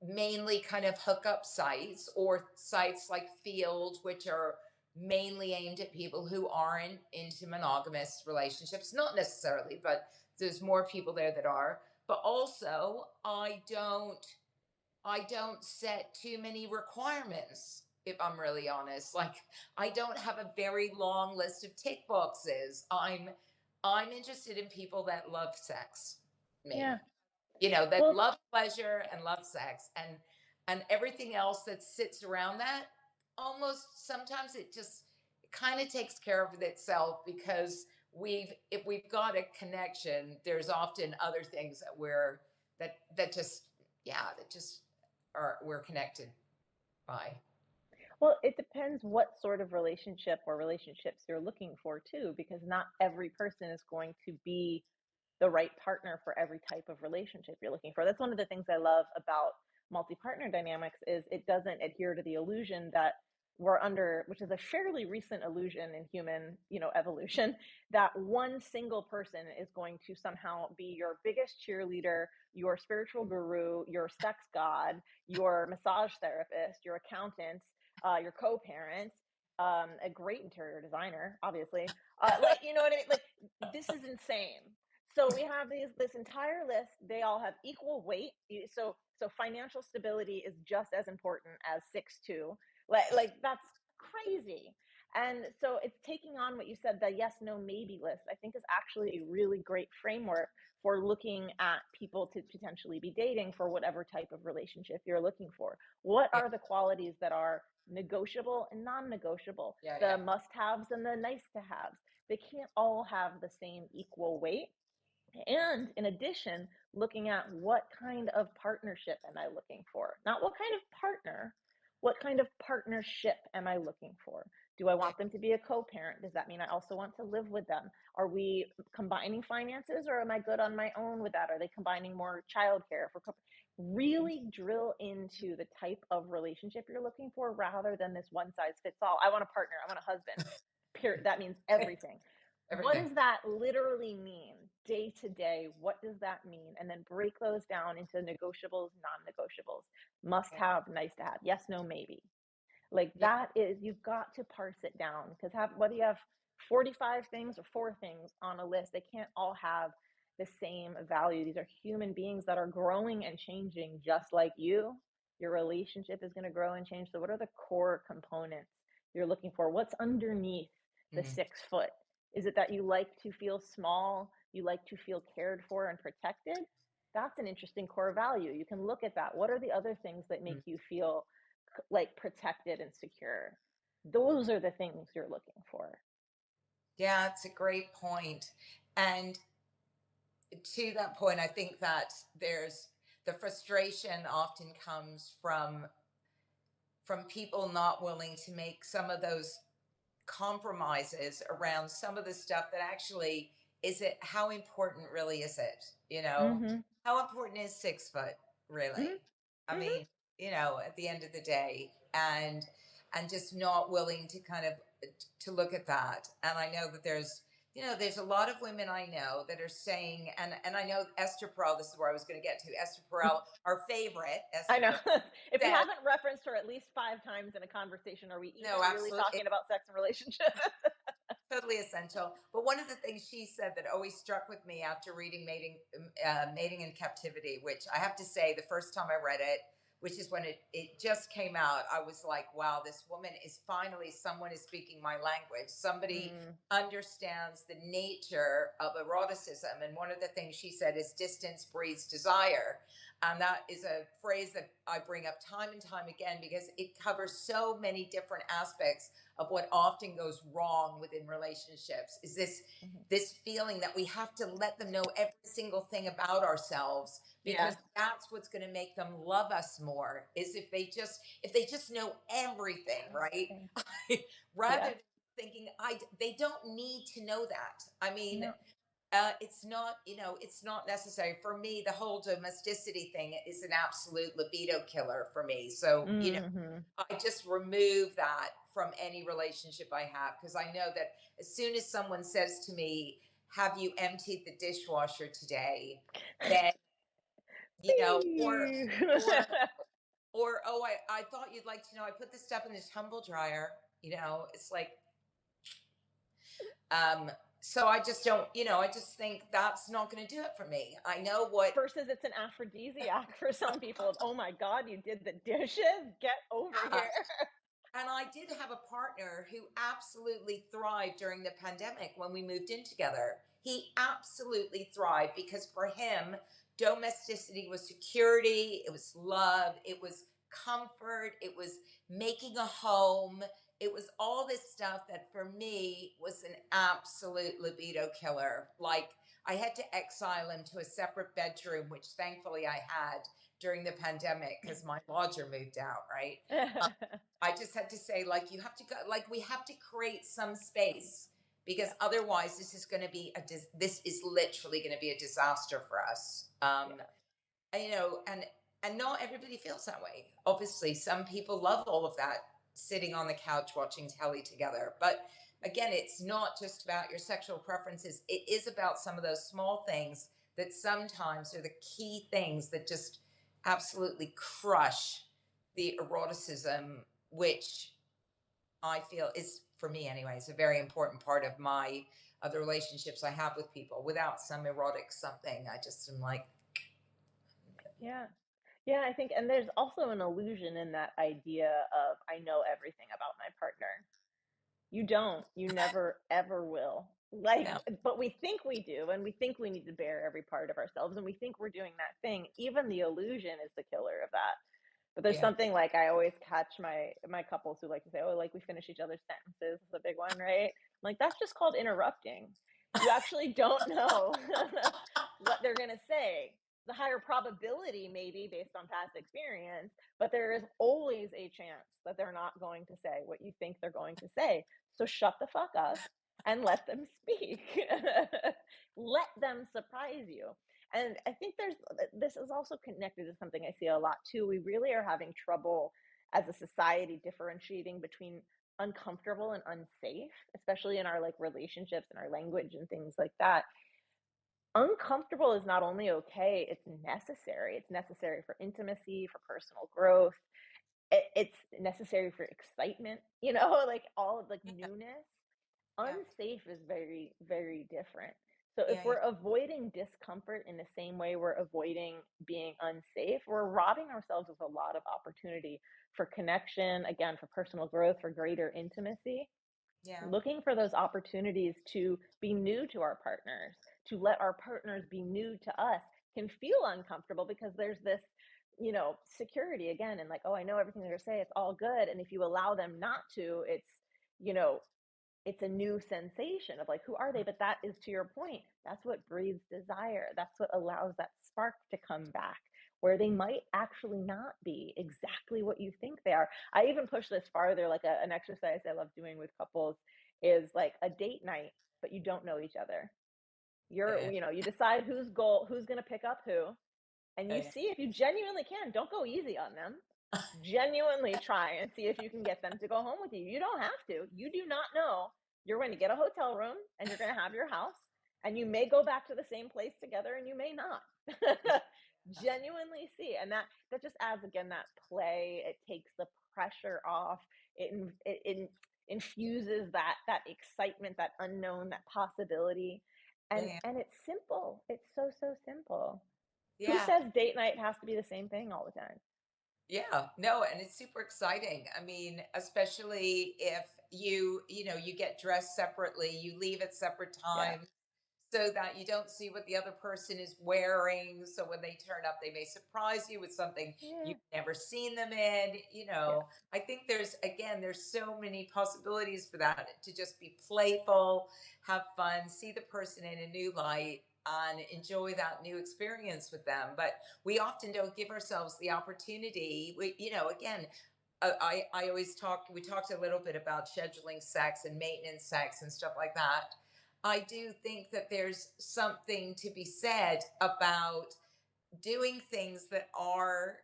mainly kind of hookup sites, or sites like Field, which are mainly aimed at people who aren't into monogamous relationships. Not necessarily, but there's more people there that are. But also, I don't set too many requirements, if I'm really honest. Like, I don't have a very long list of tick boxes. I'm interested in people that love sex, Yeah. mainly. That Well, love pleasure and love sex, and everything else that sits around that. Almost sometimes it just kind of takes care of itself, because if we've got a connection, there's often other things that we're that just, yeah, that just are we're connected by. Well, it depends what sort of relationship or relationships you're looking for too, because not every person is going to be the right partner for every type of relationship you're looking for. That's one of the things I love about multi-partner dynamics is it doesn't adhere to the illusion that we're under, which is a fairly recent illusion in human, evolution, that one single person is going to somehow be your biggest cheerleader, your spiritual guru, your sex god, your massage therapist, your accountant, your co-parent, a great interior designer, obviously. Like, you know what I mean? Like, this is insane. So we have this entire list. They all have equal weight. So financial stability is just as important as 6'2". Like that's crazy. And so it's taking on what you said, the yes, no, maybe list, I think is actually a really great framework for looking at people to potentially be dating for whatever type of relationship you're looking for. What Yeah, are the qualities that are negotiable and non-negotiable, yeah, the must-haves and the nice-to-haves? They can't all have the same equal weight. And in addition, looking at what kind of partnership am I looking for? Not what kind of partner, what kind of partnership am I looking for? Do I yeah. want them to be a co-parent? Does that mean I also want to live with them? Are we combining finances, or am I good on my own with that? Are they combining more childcare for really drill into the type of relationship you're looking for rather than this one size fits all. I want a partner, I want a husband. Period. That means everything. What Everything. does that literally mean day to day? What does that mean? And then break those down into negotiables, non-negotiables, must Yeah, have, nice to have, yes, no, maybe. Like yeah, that is, you've got to parse it down, because whether you have 45 things or 4 things on a list, they can't all have the same value. These are human beings that are growing and changing just like you. Your relationship is going to grow and change. So what are the core components you're looking for? What's underneath the mhm, 6 foot? Is it that you like to feel small? You like to feel cared for and protected? That's an interesting core value. You can look at that. What are the other things that make mhm. you feel like protected and secure? Those are the things you're looking for. Yeah, it's a great point. And to that point, I think that there's the frustration often comes from people not willing to make some of those compromises around some of the stuff that actually is it how important really is it, Mm-hmm. how important is 6 foot really? I Mm-hmm. mean, at the end of the day, and just not willing to kind of to look at that. And I know that there's a lot of women I know that are saying, and I know Esther Perel, this is where I was going to get to. Esther Perel, our favorite I Esther know. Perel, If we said, haven't referenced her at least 5 times in a conversation, are we even no, really absolutely, talking about sex and relationships? totally essential. But one of the things she said that always struck with me after reading Mating in Captivity, which I have to say, the first time I read it, which is when it just came out, I was like, wow, this woman is finally, someone is speaking my language. Somebody Mm, understands the nature of eroticism. And one of the things she said is distance breeds desire. And that is a phrase that I bring up time and time again because it covers so many different aspects of what often goes wrong within relationships is this mhm. this feeling that we have to let them know every single thing about ourselves Yeah. because that's what's going to make them love us more is if they just know everything, right? Everything. Rather Yeah. than thinking they don't need to know that. I mean, No. it's not necessary for me. The whole domesticity thing is an absolute libido killer for me. So Mm-hmm. I just remove that from any relationship I have because I know that as soon as someone says to me, "Have you emptied the dishwasher today?" then or oh, I thought you'd like to know I put this stuff in the tumble dryer. It's like um so I just don't, I just think that's not going to do it for me. I know what Versus it's an aphrodisiac for some people. Oh my God, you did the dishes? Get over yeah. here. And I did have a partner who absolutely thrived during the pandemic when we moved in together. He absolutely thrived because for him, domesticity was security, it was love, it was comfort, it was making a home, it was all this stuff that for me was an absolute libido killer. Like, I had to exile him to a separate bedroom, which thankfully I had during the pandemic because my lodger moved out, right? I just had to say, like, you have to go, like, we have to create some space because Yeah, otherwise this is going to be this is literally going to be a disaster for us. yeah, And, and not everybody feels that way. Obviously, some people love all of that sitting on the couch watching telly together. But again, it's not just about your sexual preferences. It is about some of those small things that sometimes are the key things that just absolutely crush the eroticism, which I feel is, for me anyways, a very important part of the relationships I have with people. Without some erotic something, I just am like, yeah. Yeah, I think, and there's also an illusion in that idea of I know everything about my partner. You don't. You never ever will. Like, no, but we think we do, and we think we need to bear every part of ourselves, and we think we're doing that thing. Even the illusion is the killer of that. But there's yeah. something like I always catch my couples who like to say, "Oh, like we finish each other's sentences." It's a big one, right? I'm like, that's just called interrupting. You actually don't know what they're gonna say. The higher probability, maybe based on past experience, but there is always a chance that they're not going to say what you think they're going to say. So shut the fuck up and let them speak. Let them surprise you. And I think this is also connected to something I see a lot too. We really are having trouble as a society differentiating between uncomfortable and unsafe, especially in our like relationships and our language and things like that. Uncomfortable is not only okay, it's necessary. It's necessary for intimacy, for personal growth. It's necessary for excitement, like all of like Yeah, newness. yeah, Unsafe is very, very different. So if yeah, yeah, we're avoiding discomfort in the same way we're avoiding being unsafe, we're robbing ourselves of a lot of opportunity for connection, again, for personal growth, for greater intimacy. yeah, Looking for those opportunities to be new to our partners, to let our partners be new to us can feel uncomfortable because there's this, security again, and like, oh, I know everything they're going to say, it's all good. And if you allow them not to, you know, it's a new sensation of like, who are they? But that is, to your point, that's what breeds desire. That's what allows that spark to come back, where they might actually not be exactly what you think they are. I even push this farther, like an exercise I love doing with couples is like a date night, but you don't know each other. yeah, You decide who's going to pick up who, and you yeah, see if you genuinely can. Don't go easy on them. Genuinely try and see if you can get them to go home with you. You don't have to. You do not know. You're going to get a hotel room and you're going to have your house, and you may go back to the same place together and you may not. Genuinely see, and that just adds again that play. It takes the pressure off. It infuses that excitement, that unknown, that possibility, and yeah, and it's simple. It's so so simple. Who yeah, says date night has to be the same thing all the time? yeah. No, and it's super exciting. I mean, especially if you get dressed separately, you leave at separate Yeah. times so that you don't see what the other person is wearing. So when they turn up, they may surprise you with something Yeah. you've never seen them in. Yeah. I think there's so many possibilities for that to just be playful, have fun, see the person in a new light, and enjoy that new experience with them. But we often don't give ourselves the opportunity. Again, I always we talked a little bit about scheduling sex and maintenance sex and stuff like that. I do think that there's something to be said about doing things that are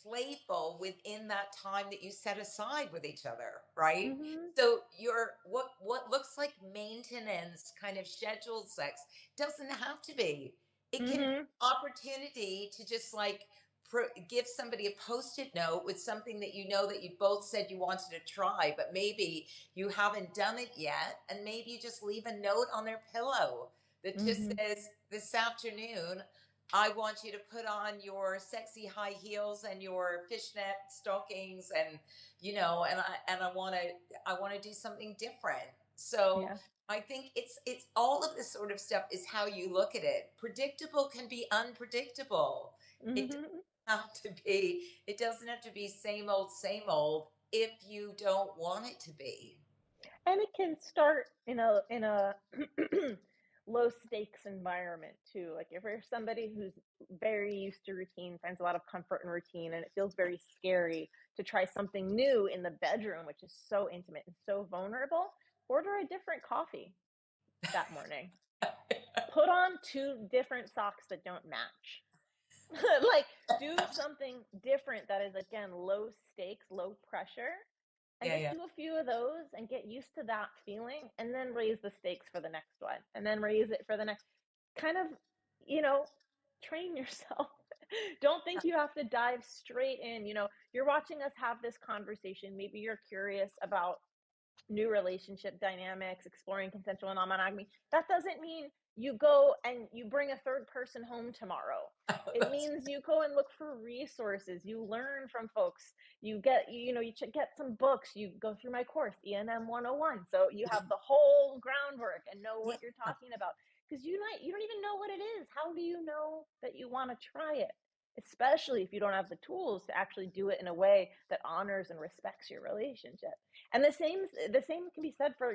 playful within that time that you set aside with each other, right? Mhm. So your what looks like maintenance kind of scheduled sex doesn't have to be. It can be Mhm. an opportunity to just like give somebody a post-it note with something that you know that you both said you wanted to try, but maybe you haven't done it yet, and maybe you just leave a note on their pillow that just Mhm. says, "This afternoon I want you to put on your sexy high heels and your fishnet stockings, and I want to do something different." So Yeah. I think it's all of this sort of stuff is how you look at it. Predictable can be unpredictable. It doesn't Mhm. have to be same old if you don't want it to be. And it can start in a low stakes environment too. Like if you're somebody who's very used to routine, finds a lot of comfort in routine, and it feels very scary to try something new in the bedroom, which is so intimate and so vulnerable, order a different coffee that morning. Put on two different socks that don't match. Like, do something different that is, again, low stakes, low pressure, and Yeah, just yeah. do a few of those and get used to that feeling, and then raise the stakes for the next one, and then raise it for the next. Kind of, you know, train yourself. Don't think you have to dive straight in. You're watching us have this conversation. Maybe you're curious about new relationship dynamics, exploring consensual non-monogamy. That doesn't mean you go and you bring a third person home tomorrow. It That's means you go and look for resources. You learn from folks. You get, you get some books. You go through my course, ENM 101. So you have the whole groundwork and know what you're yeah, talking about. Because you don't even know what it is. How do you know that you want to try it? Especially if you don't have the tools to actually do it in a way that honors and respects your relationship. And the same can be said for,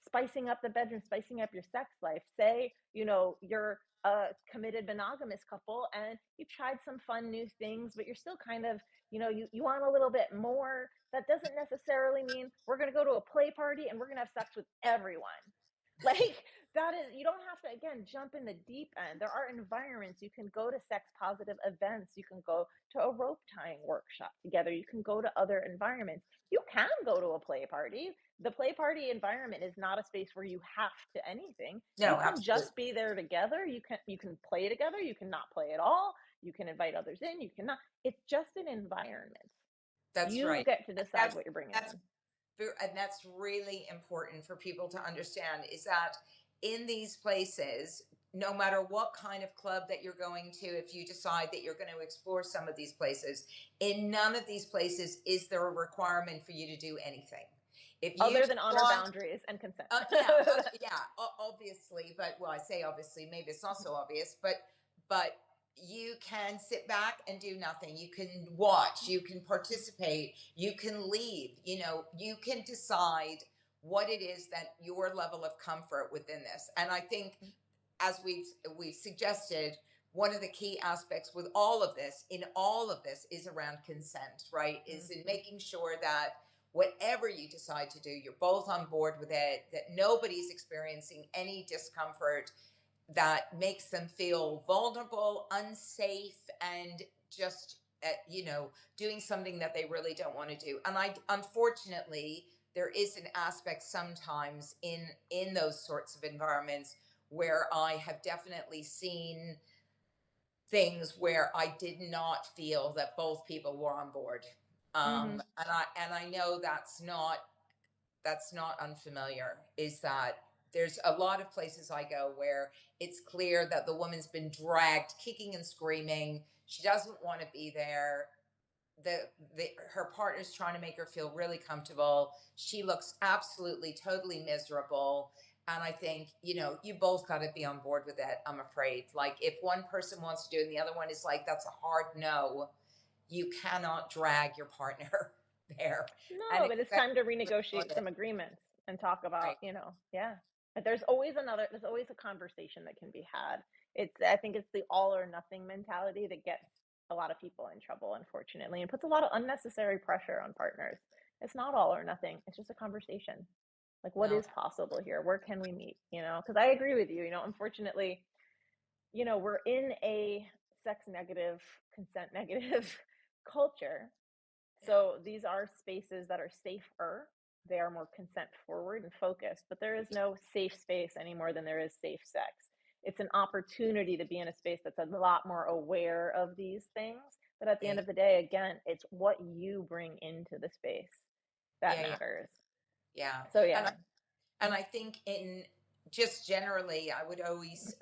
spicing up the bedroom, spicing up your sex life. Say, you're a committed monogamous couple and you've tried some fun new things, but you're still kind of, you want a little bit more. That doesn't necessarily mean we're going to go to a play party and we're going to have sex with everyone. Like, that is, you don't have to, again, jump in the deep end. There are environments. You can go to sex positive events. You can go to a rope tying workshop together. You can go to other environments. You can go to a play party. The play party environment is not a space where you have to anything. You no, can absolutely. just be there together. You can play together. You can not play at all. You can invite others in. You cannot. It's just an environment. That's You right. get to decide what you're bringing That's in. and that's really important for people to understand is that in these places, no matter what kind of club that you're going to, if you decide that you're going to explore some of these places, in none of these places is there a requirement for you to do anything. If you Other just than honor want, boundaries and consent. yeah, obviously, but well, I say obviously, maybe it's not so obvious, but you can sit back and do nothing. You can watch, you can participate, you can leave, you can decide what it is that your level of comfort within this. And I think as we've suggested, one of the key aspects with all of this, in all of this, is around consent, right? Is in making sure that whatever you decide to do, you're both on board with it, that nobody's experiencing any discomfort that makes them feel vulnerable, unsafe, and just, doing something that they really don't want to do. And unfortunately, there is an aspect sometimes in those sorts of environments where I have definitely seen things where I did not feel that both people were on board. Mm-hmm. And I know that's not unfamiliar. Is that there's a lot of places I go where it's clear that the woman's been dragged kicking and screaming. She doesn't want to be there. Her partner's trying to make her feel really comfortable. She looks absolutely totally miserable. And I think, you both got to be on board with that. I'm afraid, like, if one person wants to do it and the other one is like, that's a hard no, you cannot drag your partner there and No, but it's expect time to to enjoy renegotiate it. some agreements and talk about, Right. yeah. But there's always a conversation that can be had. I think it's the all or nothing mentality that gets a lot of people in trouble, unfortunately, and puts a lot of unnecessary pressure on partners. It's not all or nothing. It's just a conversation. Like, what No. is possible here? Where can we meet? Because I agree with you, unfortunately, we're in a sex negative, consent negative culture, Yeah. so these are spaces that are safer. They are more consent forward and focused, but there is no safe space any more than there is safe sex. It's an opportunity to be in a space that's a lot more aware of these things. But at the Yeah. end of the day, again, it's what you bring into the space that Yeah. Yeah. matters. Yeah. So And yeah. I think in just generally, I would always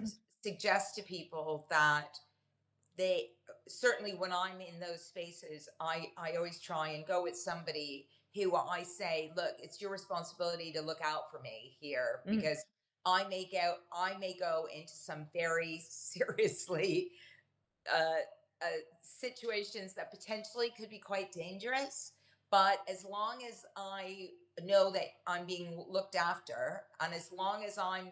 suggest to people that they certainly, when I'm in those spaces, I always try and go with somebody who I say, look, it's your responsibility to look out for me here, Mm, because I may go into some very seriously situations that potentially could be quite dangerous. But as long as I know that I'm being looked after, and as long as I'm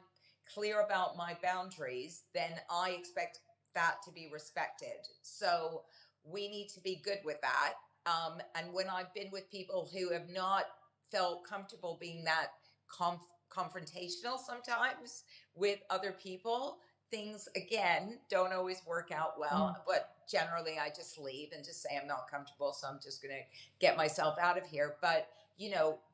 clear about my boundaries, then I expect that to be respected. So we need to be good with that. And when I've been with people who have not felt comfortable being that confrontational sometimes with other people, things again don't always work out well. Mm. But generally, I just leave and just say I'm not comfortable, so I'm just going to get myself out of here. But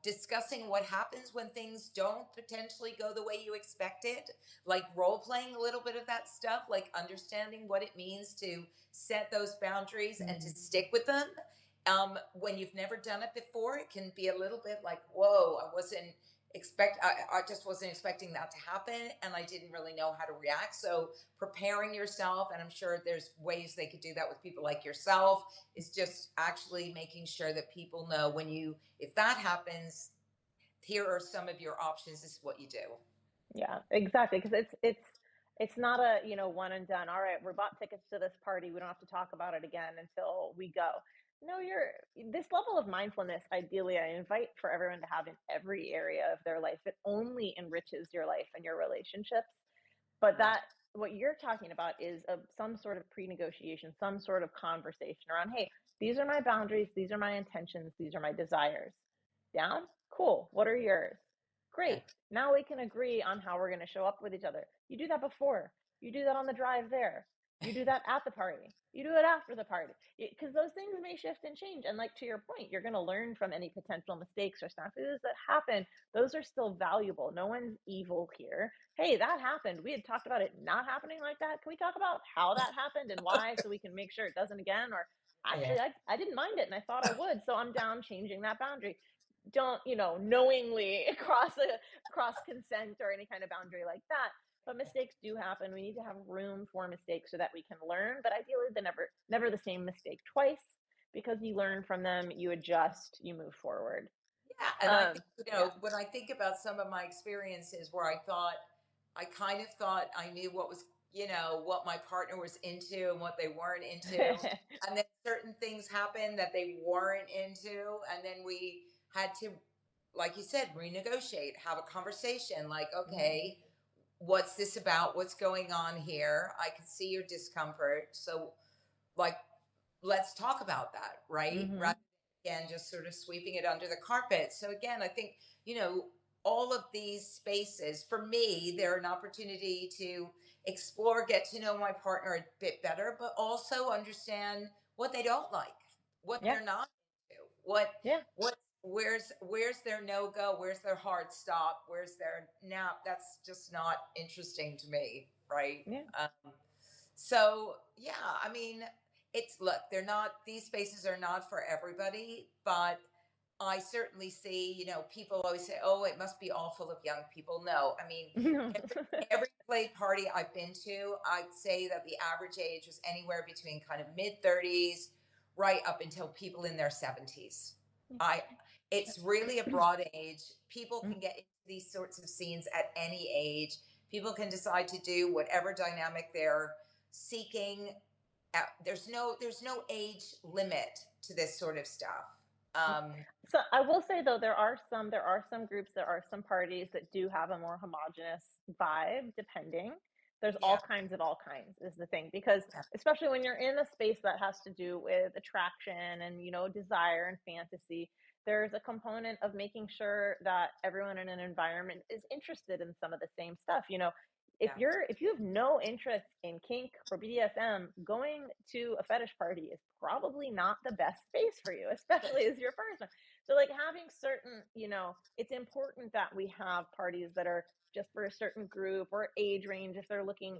discussing what happens when things don't potentially go the way you expected, like role playing a little bit of that stuff, like understanding what it means to set those boundaries and to Mm. stick with them. When you've never done it before, it can be a little bit like, whoa, I just wasn't expecting that to happen, and I didn't really know how to react. So preparing yourself, and I'm sure there's ways they could do that with people like yourself, is just actually making sure that people know if that happens, here are some of your options. This is what you do. Yeah, exactly. Because it's not a, one and done. All right, we bought tickets to this party. We don't have to talk about it again until we go. No, this level of mindfulness, ideally, I invite for everyone to have in every area of their life. It only enriches your life and your relationships. But Right. what you're talking about is some sort of pre-negotiation, some sort of conversation around, hey, these are my boundaries, these are my intentions, these are my desires. Down? Cool. What are yours? Yeah. Great. Now we can agree on how we're going to show up with each other. You do that before. You do that on the drive there. You do that at the party. You do it after the party. Because those things may shift and change. And like to your point, you're going to learn from any potential mistakes or snafus that happen. Those are still valuable. No one's evil here. Hey, that happened. We had talked about it not happening like that. Can we talk about how that happened and why so we can make sure it doesn't again? Or Yeah. actually, I didn't mind it and I thought I would. So I'm down changing that boundary. Don't, knowingly cross consent or any kind of boundary like that. But mistakes do happen. We need to have room for mistakes so that we can learn. But ideally, never the same mistake twice, because you learn from them, you adjust, you move forward. Yeah, and I think, Yeah. when I think about some of my experiences where I kind of thought I knew what my partner was into and what they weren't into. And then certain things happened that they weren't into. And then we had to, like you said, renegotiate, have a conversation like, okay, what's this about? What's going on here? I can see your discomfort. So, like, let's talk about that, right? Mm-hmm. Rather than, again, just sort of sweeping it under the carpet. So again, I think, all of these spaces for me, they're an opportunity to explore, get to know my partner a bit better, but also understand what they don't like, what Yeah. they're not into, what where's their no go, where's their hard stop, where's their nap. That's just not interesting to me, right? Yeah. So yeah, I mean, they're not, these spaces are not for everybody, but I certainly see, people always say, oh, it must be all full of young people. No, I mean, Yeah. every play party I've been to, I'd say that the average age was anywhere between kind of mid 30s right up until people in their 70s. I It's really a broad age. People can get into these sorts of scenes at any age. People can decide to do whatever dynamic they're seeking. There's no age limit to this sort of stuff. Um, So I will say though, there are some groups, there are some parties that do have a more homogenous vibe, depending. There's yeah, all kinds is the thing, because yeah, especially when you're in a space that has to do with attraction and, desire and fantasy, there's a component of making sure that everyone in an environment is interested in some of the same stuff. If yeah, you have no interest in kink or BDSM, going to a fetish party is probably not the best space for you, especially as your first one. So like having certain, it's important that we have parties that are just for a certain group or age range. If they're looking,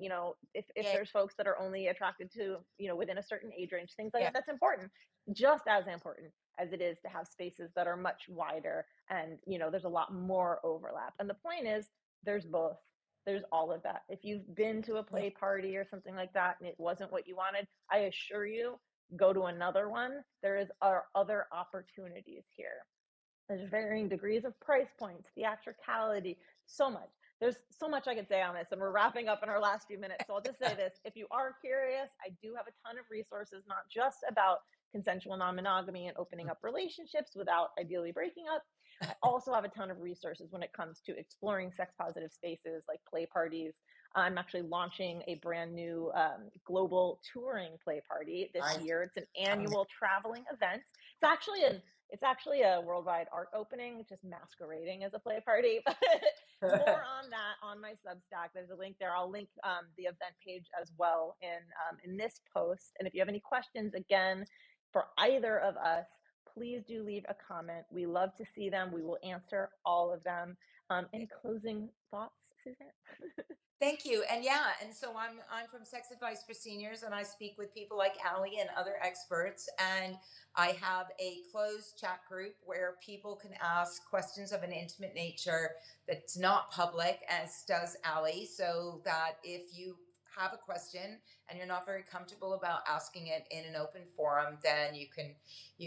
if yeah, there's folks that are only attracted to, within a certain age range, things like yeah, that, that's important. Just as important as it is to have spaces that are much wider and, there's a lot more overlap. And the point is, there's both. There's all of that. If you've been to a yeah, play party or something like that and it wasn't what you wanted, I assure you, go to another one. Are other opportunities here. There's varying degrees of price points, theatricality, so much. There's so much I could say on this, and we're wrapping up in our last few minutes. So I'll just say this. If you are curious, I do have a ton of resources, not just about consensual non-monogamy and opening up relationships without ideally breaking up. I also have a ton of resources when it comes to exploring sex positive spaces like play parties. I'm actually launching a brand new global touring play party this year. It's an annual traveling event. It's actually a worldwide art opening, just masquerading as a play party. But more on that on my Substack. There's a link there. I'll link the event page as well in this post. And if you have any questions, again, for either of us, please do leave a comment. We love to see them. We will answer all of them. Any closing thoughts, Suzanne? Thank you. And yeah, and so I'm from Sex Advice for Seniors, and I speak with people like Allie and other experts. And I have a closed chat group where people can ask questions of an intimate nature that's not public, as does Allie, so that if you have a question and you're not very comfortable about asking it in an open forum, then you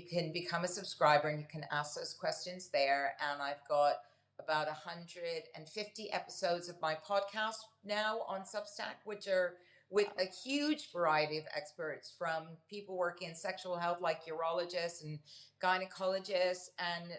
can become a subscriber and you can ask those questions there. And I've got about 150 episodes of my podcast now on Substack, which are with a huge variety of experts, from people working in sexual health like urologists and gynecologists, and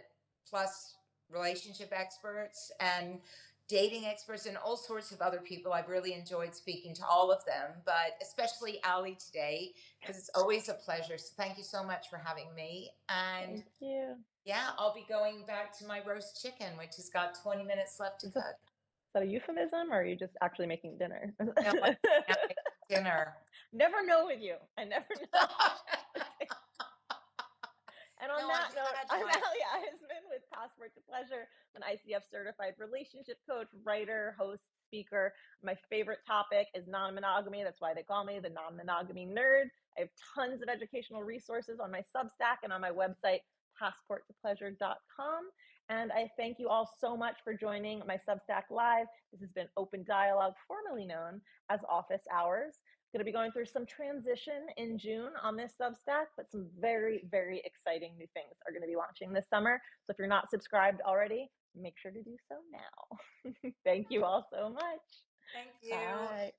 plus relationship experts and dating experts and all sorts of other people. I've really enjoyed speaking to all of them, but especially Allie today, because it's always a pleasure. So thank you so much for having me. And thank you. Yeah, I'll be going back to my roast chicken, which has got 20 minutes left to cook. Is that a euphemism, or are you just actually making dinner? No, I'm making dinner. Never know with you. I never know. And on that note, I'm Allie Eisman with Passport to Pleasure. I'm an ICF certified relationship coach, writer, host, speaker. My favorite topic is non-monogamy. That's why they call me the non-monogamy nerd. I have tons of educational resources on my Substack and on my website, passporttopleasure.com. And I thank you all so much for joining my Substack Live. This has been Open Dialogue, formerly known as Office Hours. Going to be going through some transition in June on this Substack, but some very, very exciting new things are going to be launching this summer. So if you're not subscribed already, make sure to do so now. Thank you all so much. Thank you. Bye.